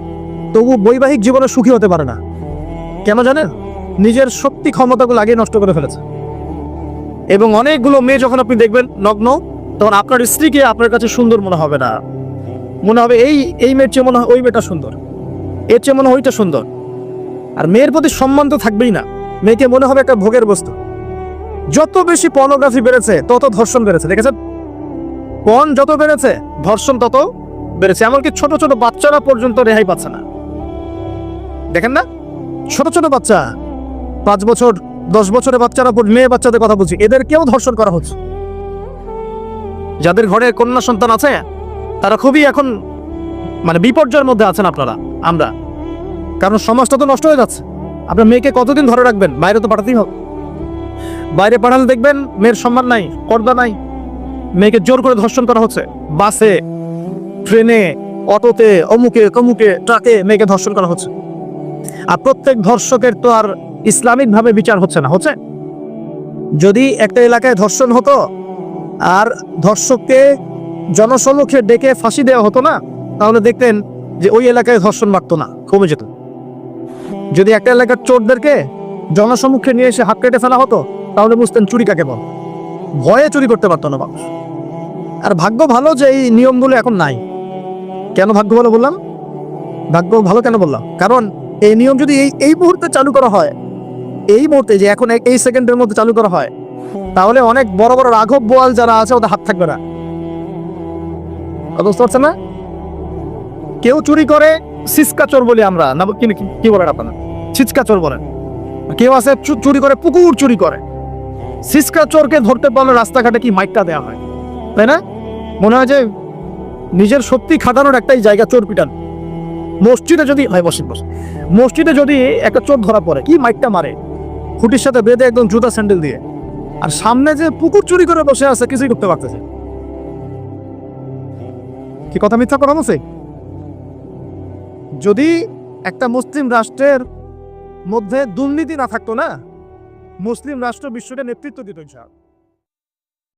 তবু বৈবাহিক জীবনে সুখী হতে পারে না। কেন জানেন? নিজের শক্তি ক্ষমতাগুলো আগে নষ্ট করে ফেলেছে। এবং অনেকগুলো মেয়ে যখন আপনি দেখবেন নগ্ন, তখন আপনার স্ত্রীকে আপনার কাছে সুন্দর মনে হবে না, মনে হবে এই মেয়ের চেয়ে মনে হয় ওই মেয়েটা সুন্দর, এর চেয়ে মনে হয় ওইটা সুন্দর। আর মেয়ের প্রতি সম্মান তো থাকবেই না, মেয়েকে মনে হবে একটা ভোগের বস্তু। যত বেশি পর্নোগ্রাফি বেড়েছে, তত ধর্ষণ বেড়েছে। দেখেছেন? পর্ন যত বেড়েছে, ধর্ষণ তত বেড়েছে। এমনকি ছোট ছোট বাচ্চারা পর্যন্ত রেহাই পাচ্ছে না। দেখেন না, ছোট ছোট বাচ্চা, 5 বছর 10 বছরের বাচ্চারা, মেয়ে বাচ্চাদের কথা বলছি, এদেরকেও ধর্ষণ করা হচ্ছে। যাদের ঘরে কন্যা সন্তান আছে, তারা খুবই এখন বিপর্যয়ের মধ্যে আছেন আমরা। কারণ সমাজটা তো নষ্ট হয়ে যাচ্ছে। আপনার মেয়েকে কতদিন ধরে রাখবেন? বাইরে তো পাঠাতেই হবে। বাইরে পাঠালে দেখবেন মেয়ের সম্মান নাই, পর্দা নাই, মেয়েকে জোর করে ধর্ষণ করা হচ্ছে। বাসে, ট্রেনে, অটোতে, অমুকে কমুকে, ট্রাকে মেয়েকে ধর্ষণ করা হচ্ছে। আর প্রত্যেক ধর্ষকের তো আর ইসলামিক ভাবে বিচার হচ্ছে না। হচ্ছে? যদি একটা এলাকায় ধর্ষণ হতো আর ধর্ষককে জনসম্মুখে ডেকে ফাঁসি দেওয়া হতো না, তাহলে দেখতেন যে ওই এলাকায় ধর্ষণ বাড়তো না, কমে যেত। যদি একটা এলাকার চোরদেরকে জনসম্মুখে নিয়ে এসে হাত কেটে ফেলা হতো, তাহলে বুঝতেন চুরি কাকে বল। ভয়ে চুরি করতে পারতো না মানুষ। আর ভাগ্য ভালো যে এই নিয়মগুলো এখন নাই। কেন ভাগ্য ভালো বললাম? ভাগ্য ভালো কেন বললাম? কারণ এই নিয়ম যদি এই মুহূর্তে চালু করা হয়, এই মুহূর্তে যে এখন এই সেকেন্ডের মধ্যে চালু করা হয়, তাহলে অনেক বড় বড় রাঘব বোয়াল যারা আছে ওদের হাত থাকবে না। বুঝতে পারছেন না? কেউ চুরি করে সিসকা চোর বলি আমরা, না কি বলেন আপনারা? ছিচকা চোর বলেন। কেউ আছে চুরি করে, পুকুর চুরি করে। সিসকা চোরকে ধরতে পারলে রাস্তাঘাটে কি মাইকটা দেওয়া হয়, তাই না? মনে হয় যে নিজের শক্তি খাটানোর একটাই জায়গা চোর পিটান। মসজিদে যদি মসজিদে যদি একটা চোর ধরা পড়ে, কি মাইকটা মারে, খুঁটির সাথে বেঁধে একদম জুতা স্যান্ডেল দিয়ে। আর সামনে যে পুকুর চুরি করে বসে আছে, কিছুই করতে পারতেছে। কি কথা মিথ্যা কথা বলছে? যদি একটা মুসলিম রাষ্ট্রের মধ্যে দুর্নীতি না থাকতো না, মুসলিম রাষ্ট্র বিশ্বকে নেতৃত্ব দিত ইনশাআল্লাহ।